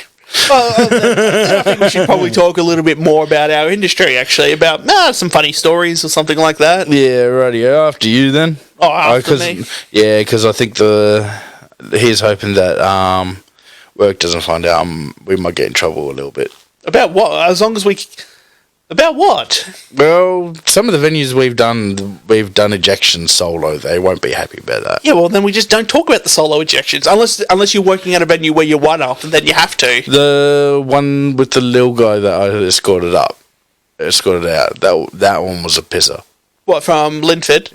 Well, I think we should probably talk a little bit more about our industry, actually, about some funny stories or something like that. Yeah, rightio. After you then. Oh, after me? Yeah, because I think he's hoping that work doesn't find out. We might get in trouble a little bit. About what? As long as we... About what? Well, some of the venues we've done ejection solo. They won't be happy about that. Yeah, well, then we just don't talk about the solo ejections. Unless you're working at a venue where you're one up, and then you have to. The one with the little guy that I escorted out. That one was a pisser. What, from Linford?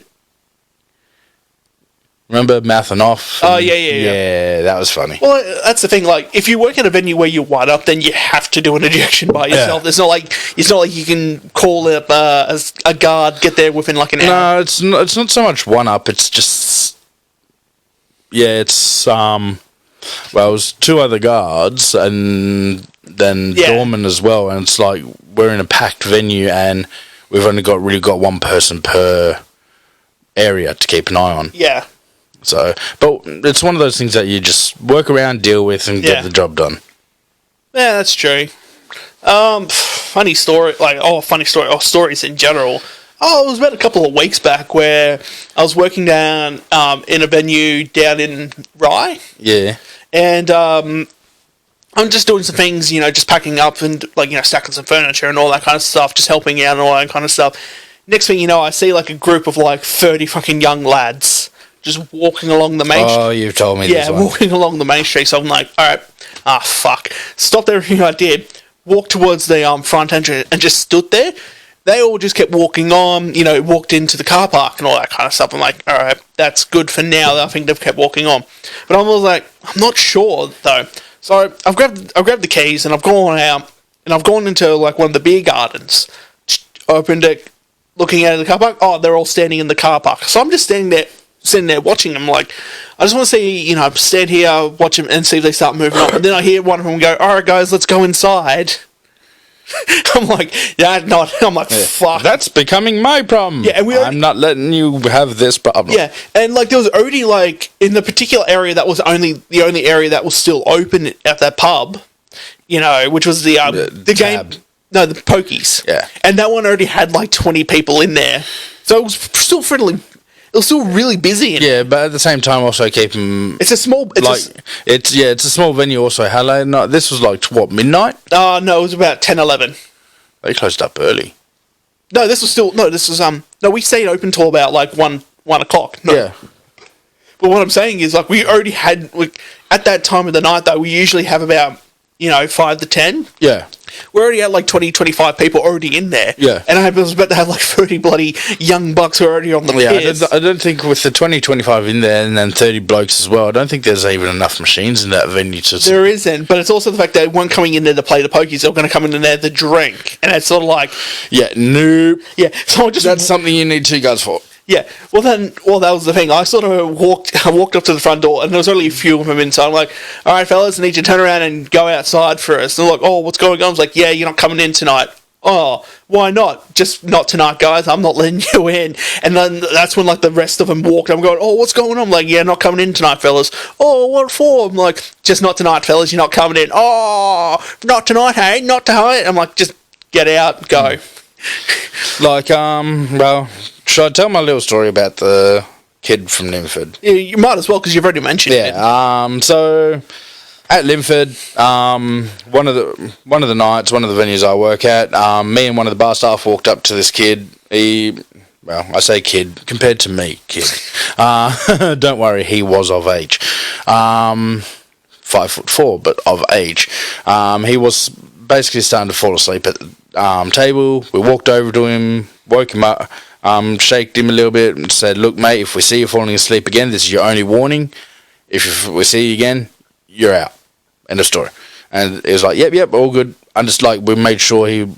Remember mouthing off? Oh, yeah. Yeah, that was funny. Well, that's the thing. Like, if you work at a venue where you're one up, then you have to do an ejection by yourself. Yeah. It's not like you can call up a guard, get there within like an hour. No, it's not so much one up. It's just it's well, it was two other guards and then doorman as well. And it's like we're in a packed venue and we've only got one person per area to keep an eye on. Yeah. So, but it's one of those things that you just work around, deal with, and get the job done. Yeah, that's true. Funny story, or stories in general. Oh, it was about a couple of weeks back where I was working down in a venue down in Rye. Yeah. And I'm just doing some things, just packing up and stacking some furniture and all that kind of stuff, just helping out and all that kind of stuff. Next thing you know, I see like a group of 30 fucking young lads just walking along the main street. Oh, you've told me this one. Yeah, walking along the main street. So I'm like, all right, fuck. Stopped everything I did, walked towards the front entrance and just stood there. They all just kept walking on, walked into the car park and all that kind of stuff. I'm like, all right, that's good for now. I think they've kept walking on. But I was like, I'm not sure, though. So I've grabbed the keys and I've gone out and I've gone into one of the beer gardens, opened it, looking at the car park. Oh, they're all standing in the car park. So I'm just sitting there watching them. Like, I just want to see, stand here, watch them, and see if they start moving on. And then I hear one of them go, "All right, guys, let's go inside." I'm like, yeah, not. I'm like, fuck. That's becoming my problem. Yeah, and I'm not letting you have this problem. Yeah, and there was already in the particular area that was the only area that was still open at that pub, which was the game. Tab. No, the Pokies. Yeah. And that one already had 20 people in there, so it was still friendly. It was still really busy. Yeah, but at the same time, also keeping It's a small. it's a small venue. Also, how late night? This was midnight? No, it was about 10, 11. They closed up early. No, this was no. We stayed open till about 1 o'clock. No. Yeah. But what I'm saying is we already had at that time of the night though. We usually have about 5 to 10. Yeah. We already had 20, 25 people already in there. Yeah. And I was about to have 30 bloody young bucks who are already on the piers. I don't think with the 20, 25 in there and then 30 blokes as well, I don't think there's even enough machines in that venue to... There isn't, but it's also the fact that they weren't coming in there to play the pokies, they were going to come in there to drink. And it's sort of Yeah, nope. Yeah, so I just... That's something you need two guys for. Yeah, well that was the thing. I sort of walked up to the front door, and there was only a few of them inside. I'm like, all right, fellas, I need you to turn around and go outside for us. And they're like, oh, what's going on? I was like, yeah, you're not coming in tonight. oh, why not? Just not tonight, guys. I'm not letting you in. And then that's when, like, the rest of them walked. I'm going, oh, what's going on? I'm like, yeah, not coming in tonight, fellas. Oh, what for? I'm like, just not tonight, fellas. You're not coming in. Oh, not tonight, hey? Not tonight. I'm like, just get out, go. Like, well, should I tell my little story about the kid from Linford? Yeah, you might as well, because you've already mentioned it. Yeah, so at Linford, one of the nights, one of the venues I work at, me and one of the bar staff walked up to this kid. Well, I say kid, compared to me, kid. Don't worry, he was of age. 5'4", but of age. He was basically starting to fall asleep at the table. We walked over to him, woke him up, shaked him a little bit, and said, "Look, mate, if we see you falling asleep again, this is your only warning. If we see you again, you're out." End of story. And it was like, yep, all good. And just like, we made sure he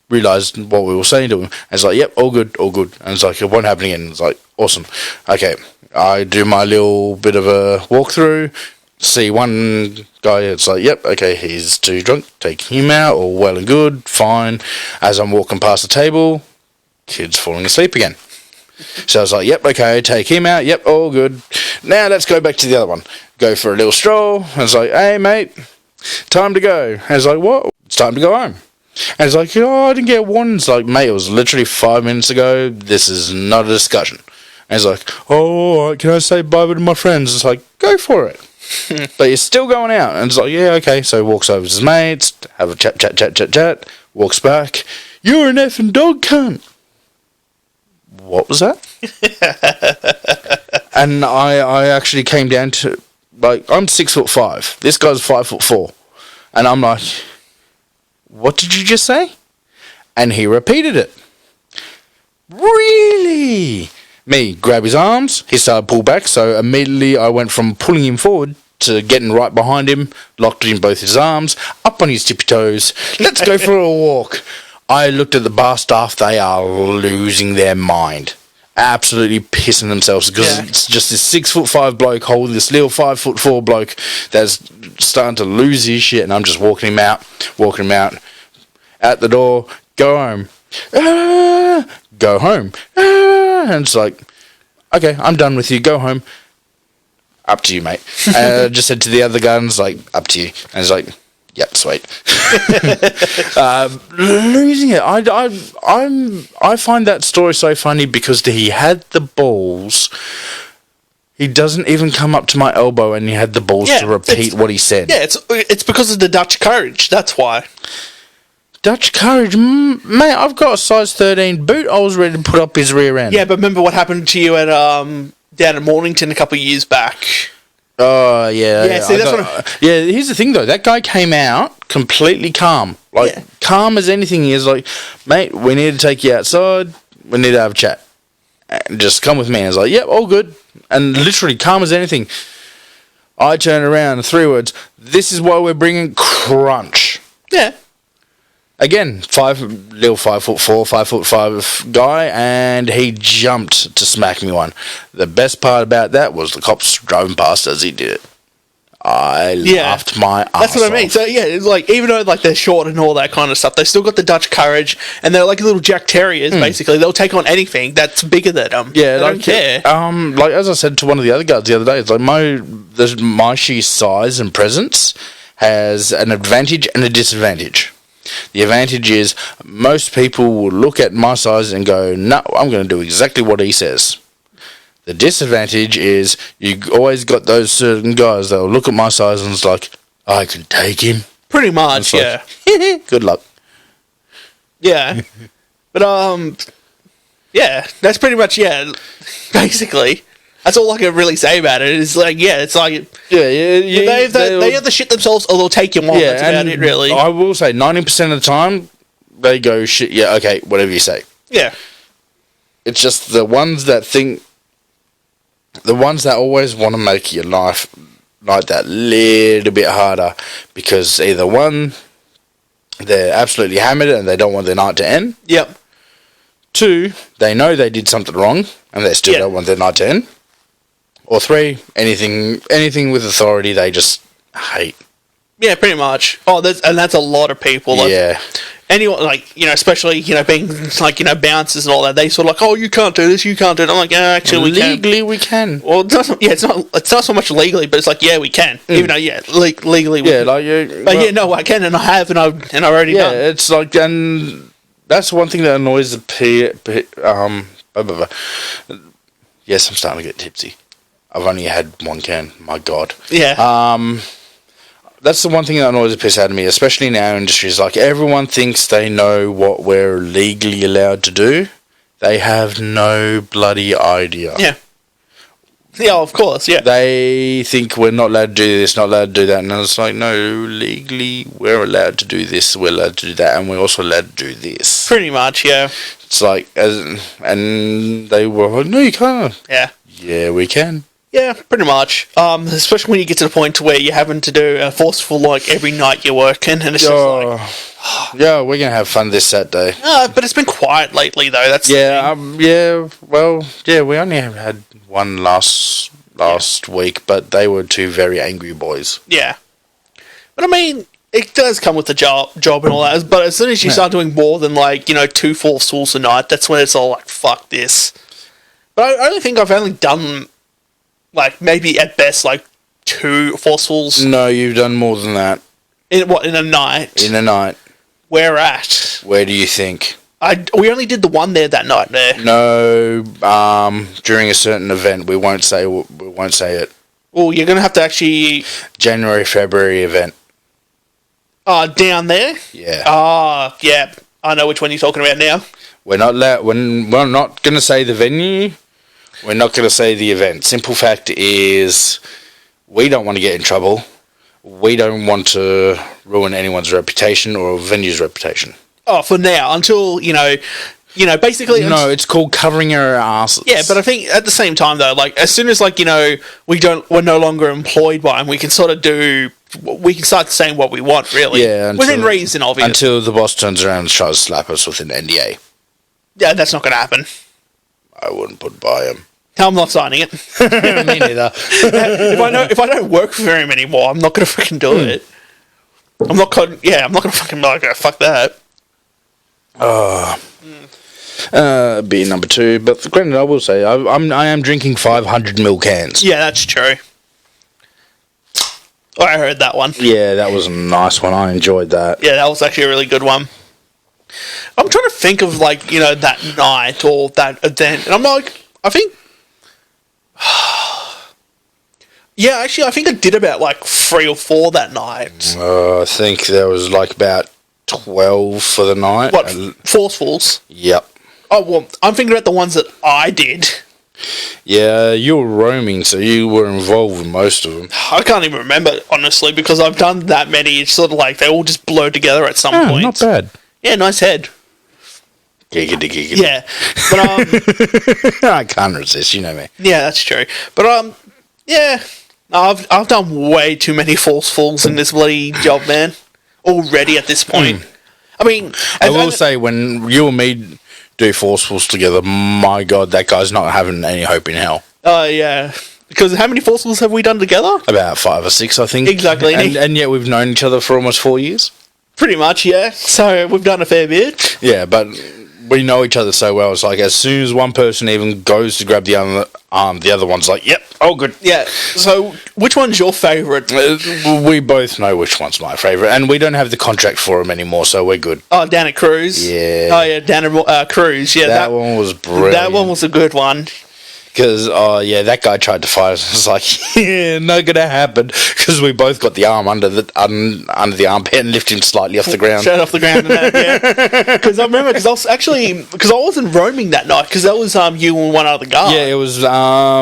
realised what we were saying to him. And it's like, yep, all good. And it's like, it won't happen again. It's like, awesome. Okay, I do my little bit of a walkthrough. See one guy, it's like, yep, okay, he's too drunk, take him out, all well and good, fine. As I'm walking past the table, kid's falling asleep again. So I was like, yep, okay, take him out, yep, all good. Now let's go back to the other one. Go for a little stroll. I was like, hey, mate, time to go. And I was like, what? It's time to go home. And it's like, oh, I didn't get one. It's like, mate, it was literally 5 minutes ago. This is not a discussion. And he's like, oh, all right, can I say bye to my friends? It's like, go for it. But you're still going out. And it's like, yeah, okay. So he walks over to his mates, have a chat, walks back. You're an effing dog cunt. What was that? And I actually came down to, like, I'm 6'5". This guy's 5'4". And I'm like, what did you just say? And he repeated it. Really? Me, grab his arms, he started to pull back, so immediately I went from pulling him forward to getting right behind him, locked in both his arms, up on his tippy toes, let's go for a walk. I looked at the bar staff, they are losing their mind. Absolutely pissing themselves, because it's just this 6'5" bloke holding this little 5'4" bloke that's starting to lose his shit, and I'm just walking him out, out the door, go home. Go home. And it's like, okay, I'm done with you, go home. Up to you, mate. And I just said to the other guns, like, up to you. And it's like, yep, sweet. Losing it. I find that story so funny because he had the balls. He doesn't even come up to my elbow, and he had the balls to repeat what he said. Yeah, it's because of the Dutch courage. That's why. Dutch courage, mate. I've got a size 13 boot. I was ready to put up his rear end. Yeah, but remember what happened to you at down in Mornington a couple of years back? Oh, yeah. Yeah, see, that's yeah, here's the thing, though. That guy came out completely calm. Calm as anything. He is like, mate, we need to take you outside. We need to have a chat. And just come with me. And I was like, yep, all good. And literally calm as anything. I turned around, 3 words. This is why we're bringing crunch. Yeah. Again, 5'4", 5'5" guy, and he jumped to smack me one. The best part about that was the cops driving past as he did it. I laughed my ass off. That's what I mean. So yeah, it's like, even though like they're short and all that kind of stuff, they still got the Dutch courage, and they're like little Jack Terriers. Basically, they'll take on anything that's bigger than them. Yeah, they don't care. Like as I said to one of the other guys the other day, it's like my sheer size and presence has an advantage and a disadvantage. The advantage is most people will look at my size and go, no, I'm going to do exactly what he says. The disadvantage is you always got those certain guys that will look at my size and it's like, I can take him. Pretty much, yeah. Like, good luck. Yeah. But, yeah, that's pretty much, basically. That's all I can really say about it. It's like, it's like... They either shit themselves or they'll take you on. That's about it, really. I will say, 90% of the time, they go, shit, yeah, okay, whatever you say. Yeah. It's just the ones that think... The ones that always want to make your life like that little bit harder. Because either one, they're absolutely hammered and they don't want their night to end. Yep. 2, they know they did something wrong and they still don't want their night to end. Or 3, anything with authority they just hate. Yeah, pretty much. Oh, that's a lot of people. Yeah. anyone, like, especially, being, like, bouncers and all that, they sort of like, oh, you can't do this, you can't do it. I'm like, yeah, actually, Legally, we can. Well, it's not so much legally, but it's like, yeah, we can. Even though, legally, we can. Like you. But no, I can, and I have, and I've already done. Yeah, it's like, and that's one thing that annoys the blah, blah, blah. Yes, I'm starting to get tipsy. I've only had one can. My God. Yeah. That's the one thing that annoys the piss out of me, especially in our industry. Is like everyone thinks they know what we're legally allowed to do. They have no bloody idea. Yeah. Yeah, of course, yeah. They think we're not allowed to do this, not allowed to do that, and it's like, no, legally we're allowed to do this, we're allowed to do that, and we're also allowed to do this. Pretty much, yeah. It's like, and they were like, no, you can't. Yeah. Yeah, we can. Yeah, pretty much. Especially when you get to the point to where you're having to do a forceful, like, every night you're working, and it's just like... yeah, we're going to have fun this Saturday. But it's been quiet lately, though. That's we only have had one last week, but they were two very angry boys. Yeah. But, I mean, it does come with the job and all that, but as soon as you start doing more than, like, 2 forcefuls a night, that's when it's all like, fuck this. But I only think I've only done... like, maybe at best, like, 2 forcefuls. No, you've done more than that. In a night? In a night. Where at? Where do you think? We only did the one there that night there. No, during a certain event. We won't say it. Well, you're going to have to actually... January, February event. Down there? Yeah. Yeah. I know which one you're talking about now. We're not going to say the venue. We're not going to say the event. Simple fact is, we don't want to get in trouble. We don't want to ruin anyone's reputation or a venue's reputation. Oh, for now, until, basically... No, it's called covering our asses. Yeah, but I think at the same time, though, like, as soon as, like, we're no longer employed by them, we can sort of we can start saying what we want, really. Yeah. Within reason, obviously. Until the boss turns around and tries to slap us with an NDA. Yeah, that's not going to happen. I wouldn't put by him. I'm not signing it. Me neither. if I don't work for him anymore, I'm not going to freaking do it. I'm not going to fucking be like, fuck that. Beer number 2, but granted, I will say I am drinking 500ml cans. Yeah, that's true. Oh, I heard that one. Yeah, that was a nice one. I enjoyed that. Yeah, that was actually a really good one. I'm trying to think of, like, that night or that event, and I'm like, I think... yeah, actually, I think I did about, like, 3 or 4 that night. I think there was, like, about 12 for the night. What, forcefuls? Yep. Oh, well, I'm thinking about the ones that I did. Yeah, you were roaming, so you were involved with most of them. I can't even remember, honestly, because I've done that many. It's sort of like they all just blur together at some point. Not bad. Yeah, nice head. Giggity. Yeah, but I can't resist. You know me. Yeah, that's true. But yeah, I've done way too many forcefuls in this bloody job, man. Already at this point. I mean, I will say when you and me do forcefuls together, my God, that guy's not having any hope in hell. Oh yeah. Because how many forcefuls have we done together? About 5 or 6, I think. Exactly. And yet we've known each other for almost 4 years. Pretty much, yeah. So we've done a fair bit. Yeah, but we know each other so well. It's like as soon as one person even goes to grab the other arm, the other one's like, "Yep, oh good." Yeah. So which one's your favourite? We both know which one's my favourite, and we don't have the contract for him anymore, so we're good. Oh, down at Cruise. Yeah. Oh yeah, down at Cruise. Yeah, that one was brilliant. That one was a good one. Because, that guy tried to fight us. It's like, yeah, not going to happen. Because we both got the arm under the armpit and lifted him slightly off the ground. Straight off the ground and that, yeah. Because I remember, because I wasn't roaming that night, because that was you and one other guy. Yeah, it was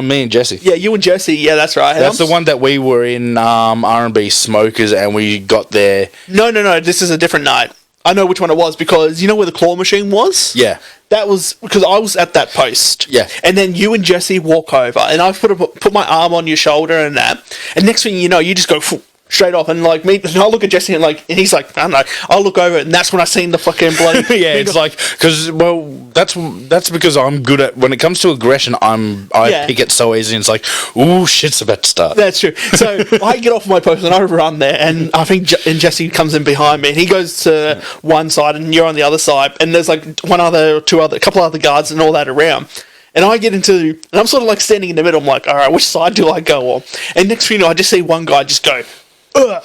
me and Jesse. Yeah, you and Jesse, yeah, that's right. That's the one that we were in R&B Smokers and we got there. No, this is a different night. I know which one it was, because you know where the claw machine was? Yeah. That was because I was at that post. Yeah. And then you and Jesse walk over, and I put my arm on your shoulder and that, and next thing you know, you just go, straight off, and like me, and I look at Jesse and like, and he's like, I don't know. I'll look over it, and that's when I seen the fucking bloody. Yeah, it's like because that's because I'm good at when it comes to aggression. I pick it so easy. And it's like, ooh, shit's about to start. That's true. So I get off my post and I run there, and I think and Jesse comes in behind me, and he goes to one side, and you're on the other side, and there's like a couple other guards and all that around. And I get into, and I'm sort of like standing in the middle. I'm like, all right, which side do I go on? And next thing you know, I just see one guy just go, ugh.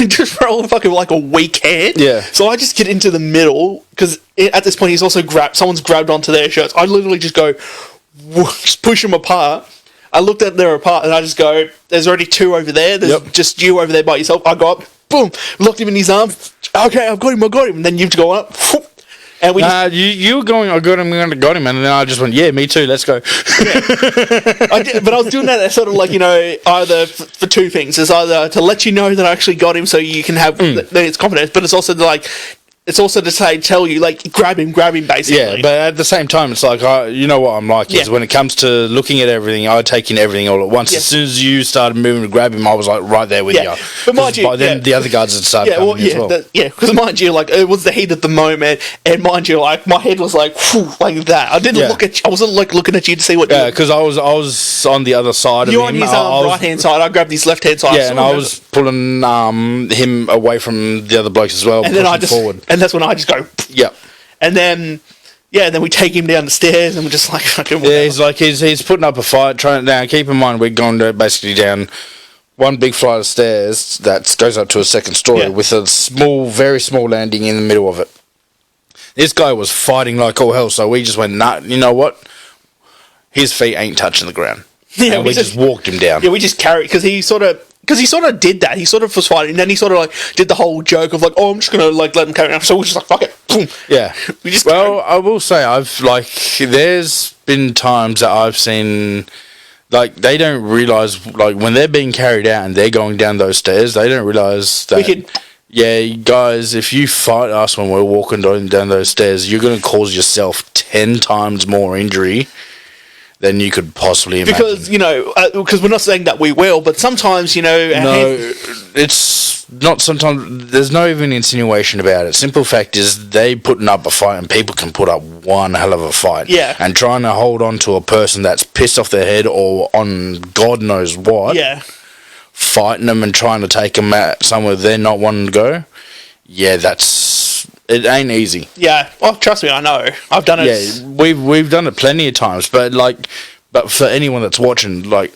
Just roll fucking like a weak hand. Yeah. So I just get into the middle because at this point he's also someone's grabbed onto their shirts. I literally just go, just push them apart. I looked at them apart and I just go, there's already two over there. There's just you over there by yourself. I go up, boom, locked him in his arm. Okay, I've got him. And then you've gone up. And we you were going, I got him, and then I just went, yeah, me too, let's go. I did, but I was doing that sort of like, either for two things. It's either to let you know that I actually got him so you can have it's confidence, but it's also to tell you, like, grab him, basically. Yeah, but at the same time, it's like, you know what I'm like, is when it comes to looking at everything, I take in everything all at once. As soon as you started moving to grab him, I was like right there with you. But mind you, by then the other guards had started coming as well. Because mind you, like, it was the heat of the moment, and mind you, like, my head was like, whew, like that. I didn't look at you, I wasn't like looking at you to see what Yeah, because I was on the other side of him. You're on his right-hand side, I grabbed his left-hand side. Yeah, and I was pulling him away from the other blokes as well, and then forward. And that's when I just go, yeah. And then we take him down the stairs and we're just like fucking whatever. Yeah, he's like he's putting up a fight, trying now keep in mind we're going basically down one big flight of stairs that goes up to a second story with a very small landing in the middle of it. This guy was fighting like all hell, so we just went, nah, you know what? His feet ain't touching the ground. Yeah, and we just walked him down. Yeah, we just carried because he sort of did that. He sort of was fighting, and then he sort of like did the whole joke of like, oh, I'm just gonna like let him carry on. So we're just like, fuck it, boom. Yeah. I will say there's been times that I've seen like they don't realise like when they're being carried out and they're going down those stairs, they don't realise that. Yeah, guys, if you fight us when we're walking down those stairs, you're going to cause yourself 10 times more injury than you could possibly imagine. Because we're not saying that we will, but sometimes, it's not sometimes. There's no even insinuation about it. Simple fact is they putting up a fight and people can put up one hell of a fight. Yeah. And trying to hold on to a person that's pissed off their head or on God knows what. Yeah. Fighting them and trying to take them out somewhere they're not wanting to go. Yeah, it ain't easy. Yeah, well, trust me, I know. I've done it. Yeah, we've done it plenty of times, but for anyone that's watching, like,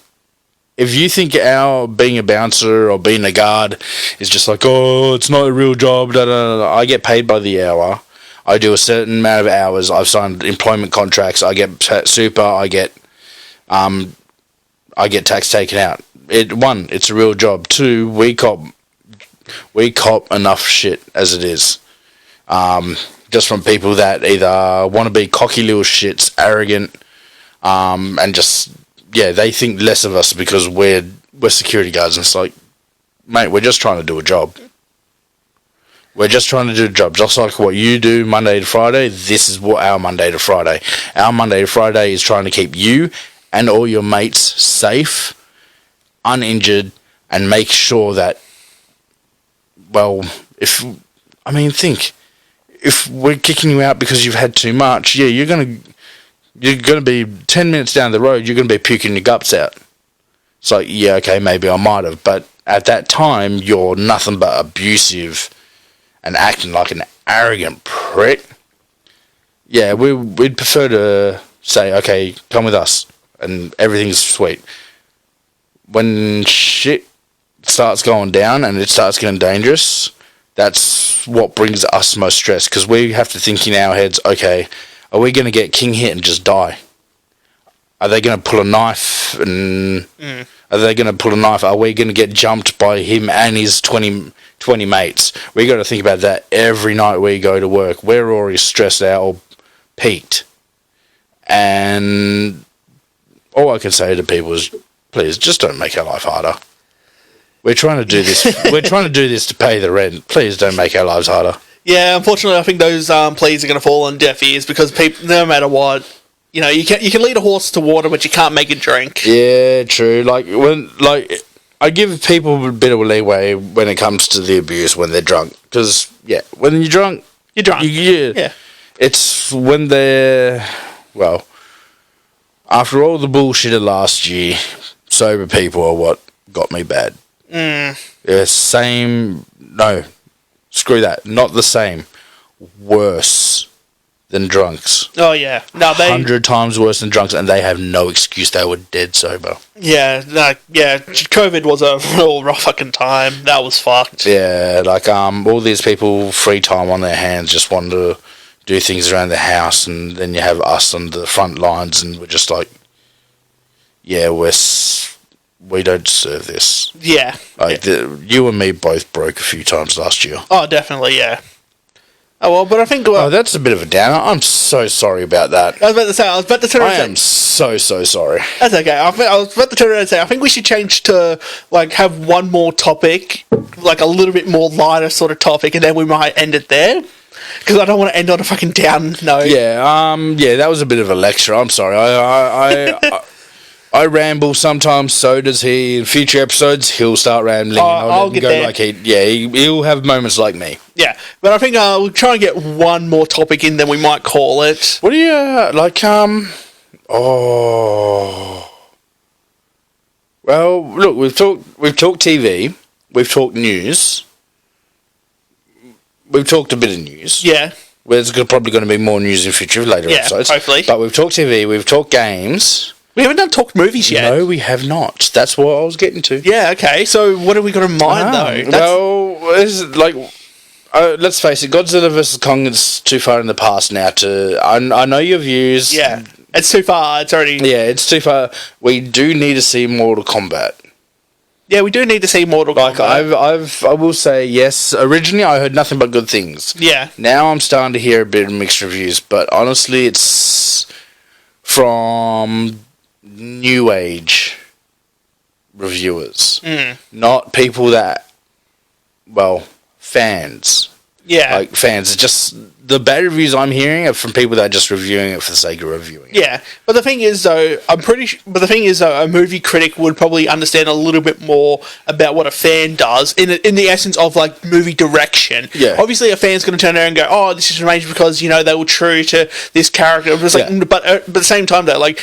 if you think our being a bouncer or being a guard is just like, oh, it's not a real job, I get paid by the hour. I do a certain amount of hours. I've signed employment contracts. I get super. I get tax taken out. It's a real job. 2, we cop enough shit as it is. Just from people that either want to be cocky little shits, arrogant, and just they think less of us because we're security guards. And it's like, mate, we're just trying to do a job. We're just trying to do a job, just like what you do Monday to Friday. This is what our Monday to Friday. Our Monday to Friday is trying to keep you and all your mates safe, uninjured, and make sure that, think. If we're kicking you out because you've had too much, you're gonna be 10 minutes down the road, you're gonna be puking your guts out. It's like, okay, maybe I might have, but at that time you're nothing but abusive and acting like an arrogant prick. Yeah, we'd prefer to say, okay, come with us, and everything's sweet. When shit starts going down and it starts getting dangerous, that's what brings us most stress, because we have to think in our heads, okay, are we going to get king hit and just die? Are they going to pull a knife? Are they going to pull a knife? Are we going to get jumped by him and his 20 mates? We got to think about that every night we go to work. We're already stressed out or peaked. And all I can say to people is, please, just don't make our life harder. We're trying to do this. We're trying to do this to pay the rent. Please don't make our lives harder. Yeah, unfortunately, I think those pleas are going to fall on deaf ears because people, no matter what, you can lead a horse to water, but you can't make it drink. Yeah, true. I I give people a bit of leeway when it comes to the abuse when they're drunk. Because, yeah, when you're drunk... You're drunk. Yeah. It's when they're... Well, after all the bullshit of last year, sober people are what got me bad. Same... No. Screw that. Not the same. Worse than drunks. Oh, yeah. No, 100 times worse than drunks, and they have no excuse. They were dead sober. Yeah, COVID was a real rough fucking time. That was fucked. Yeah, like, all these people, free time on their hands, just want to do things around the house, and then you have us on the front lines, and we're just like, yeah, we don't deserve this. Yeah. Like, you and me both broke a few times last year. Oh, definitely, yeah. Oh, well, but I think... that's a bit of a downer. I'm so sorry about that. I was about to turn around I am so sorry. That's okay. I was about to turn around and say, I think we should change to, like, have one more topic, like a little bit more lighter sort of topic, and then we might end it there. Because I don't want to end on a fucking down note. Yeah, that was a bit of a lecture. I'm sorry. I ramble sometimes, so does he. In future episodes, he'll start rambling. I'll get there. Like he'll have moments like me. Yeah, but I think we'll try and get one more topic in, then we might call it. What do you, Oh... Well, look, we've talked TV, we've talked news, we've talked a bit of news. Yeah. There's probably going to be more news in future, later episodes. Hopefully. But we've talked TV, we've talked games... We haven't done talked movies yet. No, we have not. That's what I was getting to. Yeah, okay. So what have we got in mind, though? Well, this is like... let's face it, Godzilla vs. Kong is too far in the past now to... I know your views. Yeah, it's too far. It's already... Yeah, it's too far. We do need to see Mortal Kombat. Yeah, we do need to see Mortal Kombat. I will say, yes, originally I heard nothing but good things. Yeah. Now I'm starting to hear a bit of mixed reviews, but honestly, it's from... new age reviewers, not people that, well, fans. Yeah, like fans. It's just the bad reviews I'm hearing are from people that are just reviewing it for the sake of reviewing it. Yeah, but the thing is, though, a movie critic would probably understand a little bit more about what a fan does in the essence of like movie direction. Yeah. Obviously, a fan's going to turn around and go, "Oh, this is arranged because they were true to this character." But, but at the same time, though, like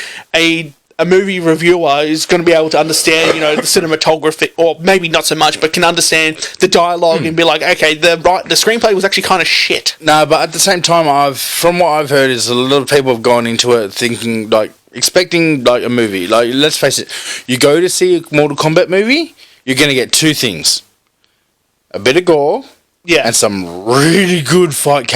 a movie reviewer is going to be able to understand, the cinematography, or maybe not so much, but can understand the dialogue and be like, okay, the screenplay was actually kind of shit. No, but at the same time, from what I've heard, is a lot of people have gone into it thinking, like, expecting, like, a movie. Like, let's face it, you go to see a Mortal Kombat movie, you're going to get two things. A bit of gore, and some really good fight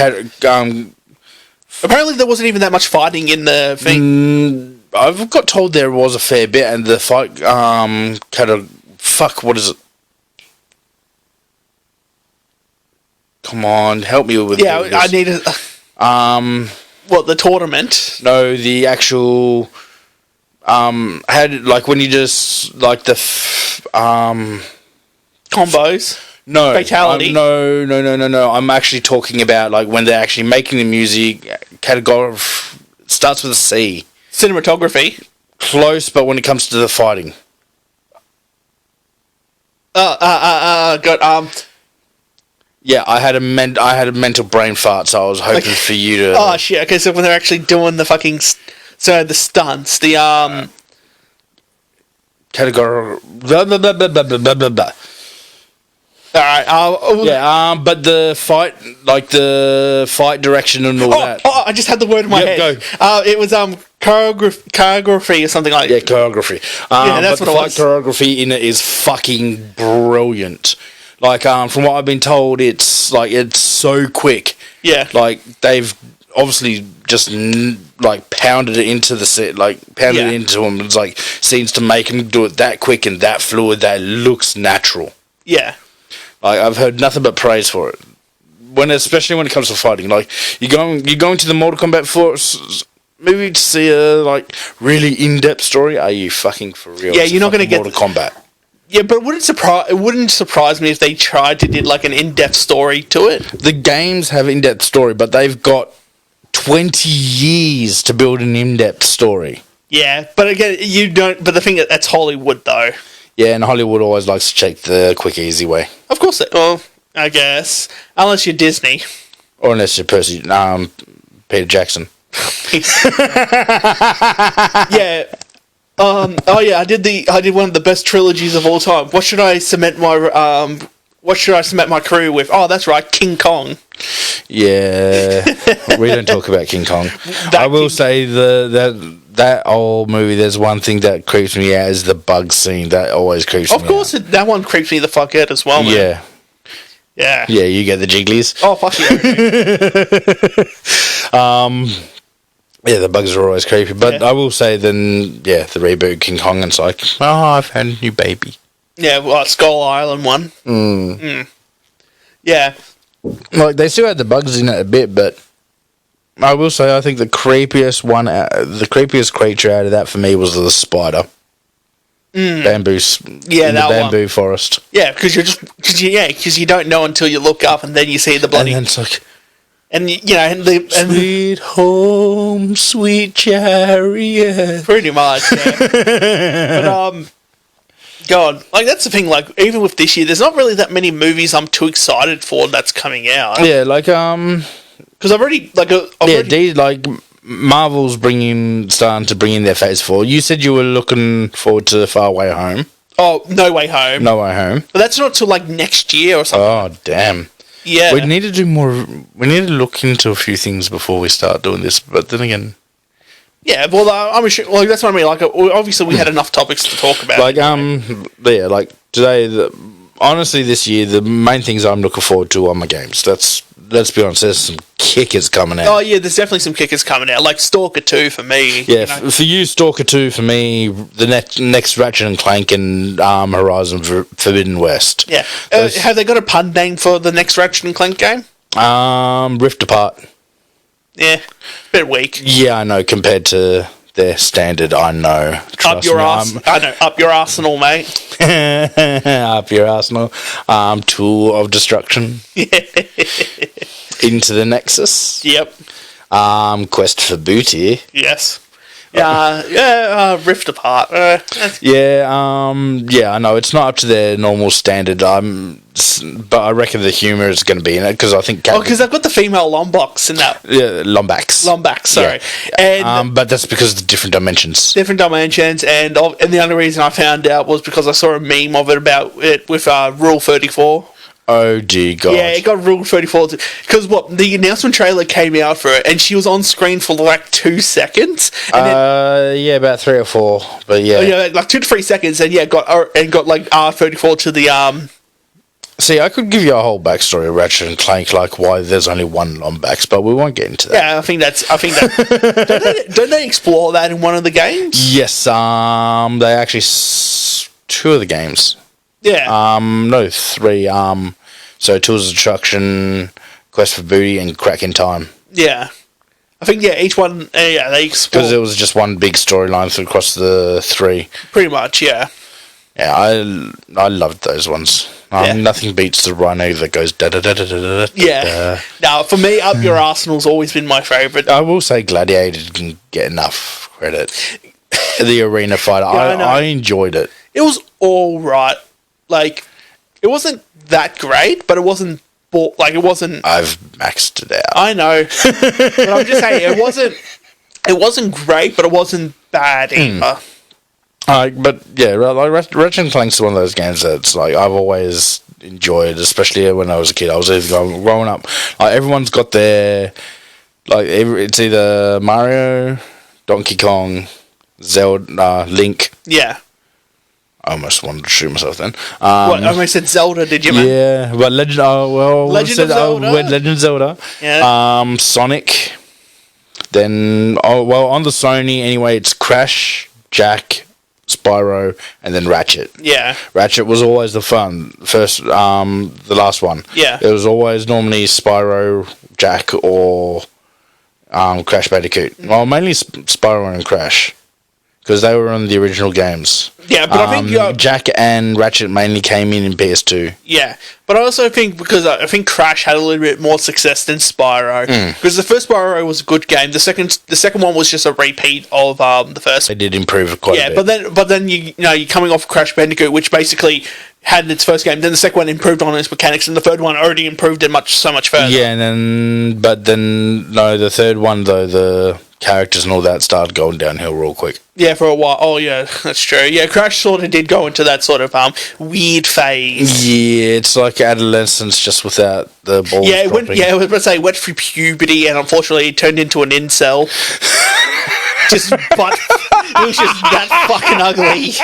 apparently there wasn't even that much fighting in the thing. I've got told there was a fair bit, and the fight, what is it? Come on, help me with this. I need a... what, the tournament? No, the actual... when you just, like, the... combos? No. Fatality? No. I'm actually talking about, like, when they're actually making the music, category... starts with a C. Cinematography. Close, but when it comes to the fighting. Yeah, I had a mental brain fart, so I was hoping for you to... Oh, shit. Okay, so when they're actually doing the fucking... So, the stunts, the, Category... Alright, but the fight direction and all that. Oh, I just had the word in my head. Go. It was, choreography or something like that. Yeah, choreography. That's what it was. The choreography in it is fucking brilliant. Like, from what I've been told, it's so quick. Yeah. Like, they've obviously just, pounded it into the set, it into them. It's like, scenes to make them do it that quick and that fluid that it looks natural. Yeah. Like, I've heard nothing but praise for it. Especially when it comes to fighting. Like, you're going to the Mortal Kombat movie to see a, really in-depth story? Are you fucking for real? Yeah, you're not going to get... Mortal Kombat. Yeah, but it wouldn't surprise me if they tried to did, an in-depth story to it. The games have in-depth story, but they've got 20 years to build an in-depth story. Yeah, but again, you don't... But the thing that's Hollywood, though. Yeah, and Hollywood always likes to take the quick, easy way. Of course, well, I guess. Unless you're Disney. Or unless you're Peter Jackson. Yeah. Oh yeah, I did one of the best trilogies of all time. What should I cement my crew with? Oh, that's right, King Kong. Yeah, we don't talk about King Kong. I will say that old movie. There's one thing that creeps me out is the bug scene. That always creeps me out. Of course, that one creeps me the fuck out as well, man. Yeah. Yeah. Yeah, you get the jigglies. Oh, fuck yeah. Yeah, the bugs are always creepy. But Yeah. I will say then, yeah, the reboot King Kong, and it's like, oh, I found a new baby. Yeah, well, Skull Island one. Yeah. Like, they still had the bugs in it a bit, but I will say I think the creepiest creature out of that for me was the spider. Bamboo. Yeah, in that the bamboo one. forest. Yeah, because you don't know until you look up and then you see the bloody... And then it's like, sweet home, sweet chariot. pretty much, yeah. But, God, like, that's the thing, like, even with this year, there's not really that many movies I'm too excited for that's coming out. Yeah, like, Because I've already, like... Marvel's starting to bring in their Phase 4. You said you were looking forward to Far Way Home. Oh, No Way Home. No Way Home. But that's not till, like, next year or something. Oh, damn. Yeah. We need to do more. We need to look into a few things before we start doing this. But then again... Yeah, well, I'm sure, like, that's what I mean. Like, obviously, we had enough topics to talk about. Like, yeah, like, today, honestly, this year, the main things I'm looking forward to are my games. Let's be honest, there's some kickers coming out. Oh, yeah, there's definitely some kickers coming out. Like Stalker 2 for me. Yeah, you know. for you, Stalker 2, for me, the next Ratchet and Clank and Horizon Forbidden West. Yeah. Have they got a pun name for the next Ratchet and Clank game? Rift Apart. Yeah, bit weak. Yeah, I know, compared to their standard, I know. Up your arsenal, mate. Up your arsenal. Tool of Destruction. Into the Nexus. Yep. Quest for Booty. Yes. Rift Apart. Yeah, I know it's not up to their normal standard. But I reckon the humour is going to be in it because I think. Because they've got the female Lombox in that. Yeah, Lombax. Lombax, sorry. Yeah. And but that's because of the different dimensions. Different dimensions, and the only reason I found out was because I saw a meme of it about it with Rule 34. Oh dear God! Yeah, it got Rule 34 because the announcement trailer came out for it, and she was on screen for like 2 seconds. And yeah, about 3 or 4, but yeah, like 2 to 3 seconds, and got like R34 to the See, I could give you a whole backstory of Ratchet and Clank, like why there's only one Lombax, but we won't get into that. Yeah, I think that don't they explore that in one of the games? Yes, they actually 2 of the games. Yeah. No, 3. So Tools of Destruction, Quest for Booty, and Crack in Time. Yeah. I think each one. They explore because it was just one big storyline across the 3. Pretty much, yeah. Yeah, I loved those ones. Nothing beats the rhino that goes da da da da da da. Yeah. Now, for me, Up Your Arsenal's always been my favourite. I will say Gladiator didn't get enough credit. The arena fighter, I enjoyed it. It was all right. Like, it wasn't that great, but it wasn't. It wasn't. I've maxed it out. I know, but I'm just saying it wasn't. It wasn't great, but it wasn't bad either. But yeah, like Ratchet and Clank's one of those games that's like I've always enjoyed, especially when I was a kid. I was either growing up. Like everyone's got their it's either Mario, Donkey Kong, Zelda, Link. Yeah. I almost wanted to shoot myself then. What? I almost said Zelda, did you, man? Yeah, but Legend of Zelda. Legend of Zelda. Yeah. Sonic. Then, on the Sony anyway, it's Crash, Jack, Spyro, and then Ratchet. Yeah. Ratchet was always the fun. The last one. Yeah. It was always normally Spyro, Jack, or Crash Bandicoot. Well, mainly Spyro and Crash. because they were on the original games. Yeah, but I think Jack and Ratchet mainly came in PS2. Yeah, but I also think because I think Crash had a little bit more success than Spyro, because the first Spyro was a good game. The second one was just a repeat of the first. They did improve it quite a bit. but then you're coming off Crash Bandicoot, which basically had its first game. Then the second one improved on its mechanics, and the third one already improved it so much further. Yeah, and then the third one though, the characters and all that started going downhill real quick. Yeah, for a while. Oh, yeah, that's true. Yeah, Crash sort of did go into that sort of weird phase. Yeah, it's like adolescence just without the balls. Yeah, I was about to say, went through puberty, and unfortunately, it turned into an incel. It was just that fucking ugly.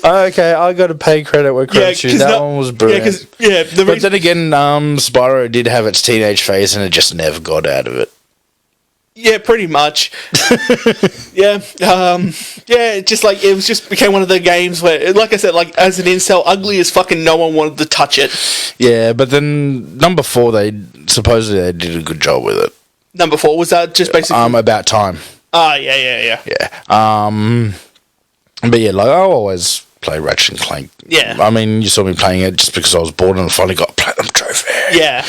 Okay, I got to pay credit where credit's due. That one was brilliant. But then again, Spyro did have its teenage phase, and it just never got out of it. Yeah, pretty much. It just became one of the games where, like I said, like as an incel, ugly as fucking no one wanted to touch it. Yeah, but then number 4, they did a good job with it. Number 4, was that just basically About Time. Yeah. But yeah, like I always play Ratchet and Clank. Yeah. I mean, you saw me playing it just because I was bored and I finally got a platinum trophy. Yeah.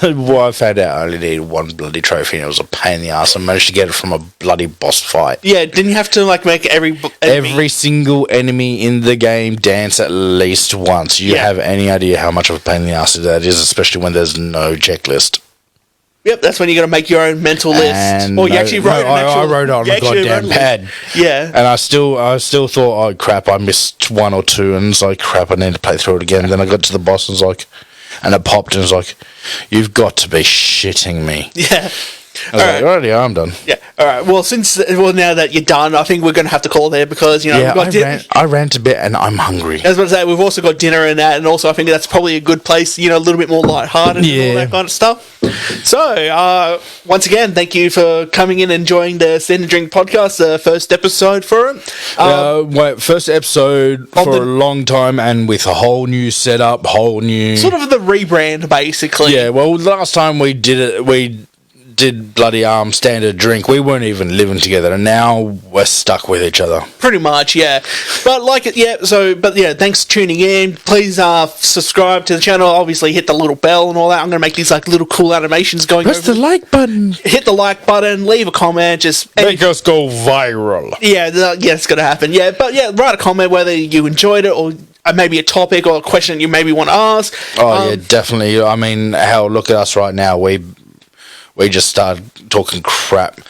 Well, I found out I only needed one bloody trophy and it was a pain in the ass. I managed to get it from a bloody boss fight. Yeah, didn't you have to like make every single enemy in the game dance at least once? You have any idea how much of a pain in the ass that is, especially when there's no checklist? Yep, that's when you got to make your own mental list. I wrote it on a goddamn pad. Yeah, and I still thought, oh crap, I missed 1 or 2, and it's like crap, I need to play through it again. And then I got to the boss, and it popped, and it's like, you've got to be shitting me. Yeah. I'm done. Yeah. All right. Well, now that you're done, I think we're going to have to call there because I rant a bit and I'm hungry. I was about to say we've also got dinner and that, and also I think that's probably a good place. A little bit more lighthearted and all that kind of stuff. So once again, thank you for coming in and enjoying the Stand and Drink podcast, the first episode for it. First episode for a long time, and with a whole new setup, whole new sort of the rebrand, basically. Yeah. Well, last time we did it, we did bloody standard drink. We weren't even living together, and now we're stuck with each other. Pretty much, yeah. But thanks for tuning in. Please subscribe to the channel. Obviously, hit the little bell and all that. I'm gonna make these like little cool animations going. Press the like button. Hit the like button. Leave a comment. Just make us go viral. Yeah, it's gonna happen. Yeah, but write a comment whether you enjoyed it or maybe a topic or a question you maybe want to ask. Oh yeah, definitely. I mean, hell, look at us right now. We just started talking crap.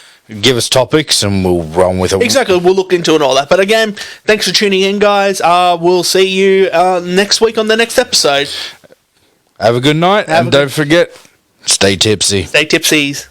Give us topics and we'll run with it. Exactly, we'll look into it and all that. But again, thanks for tuning in, guys. We'll see you next week on the next episode. Have a good night, and don't forget, stay tipsy. Stay tipsies.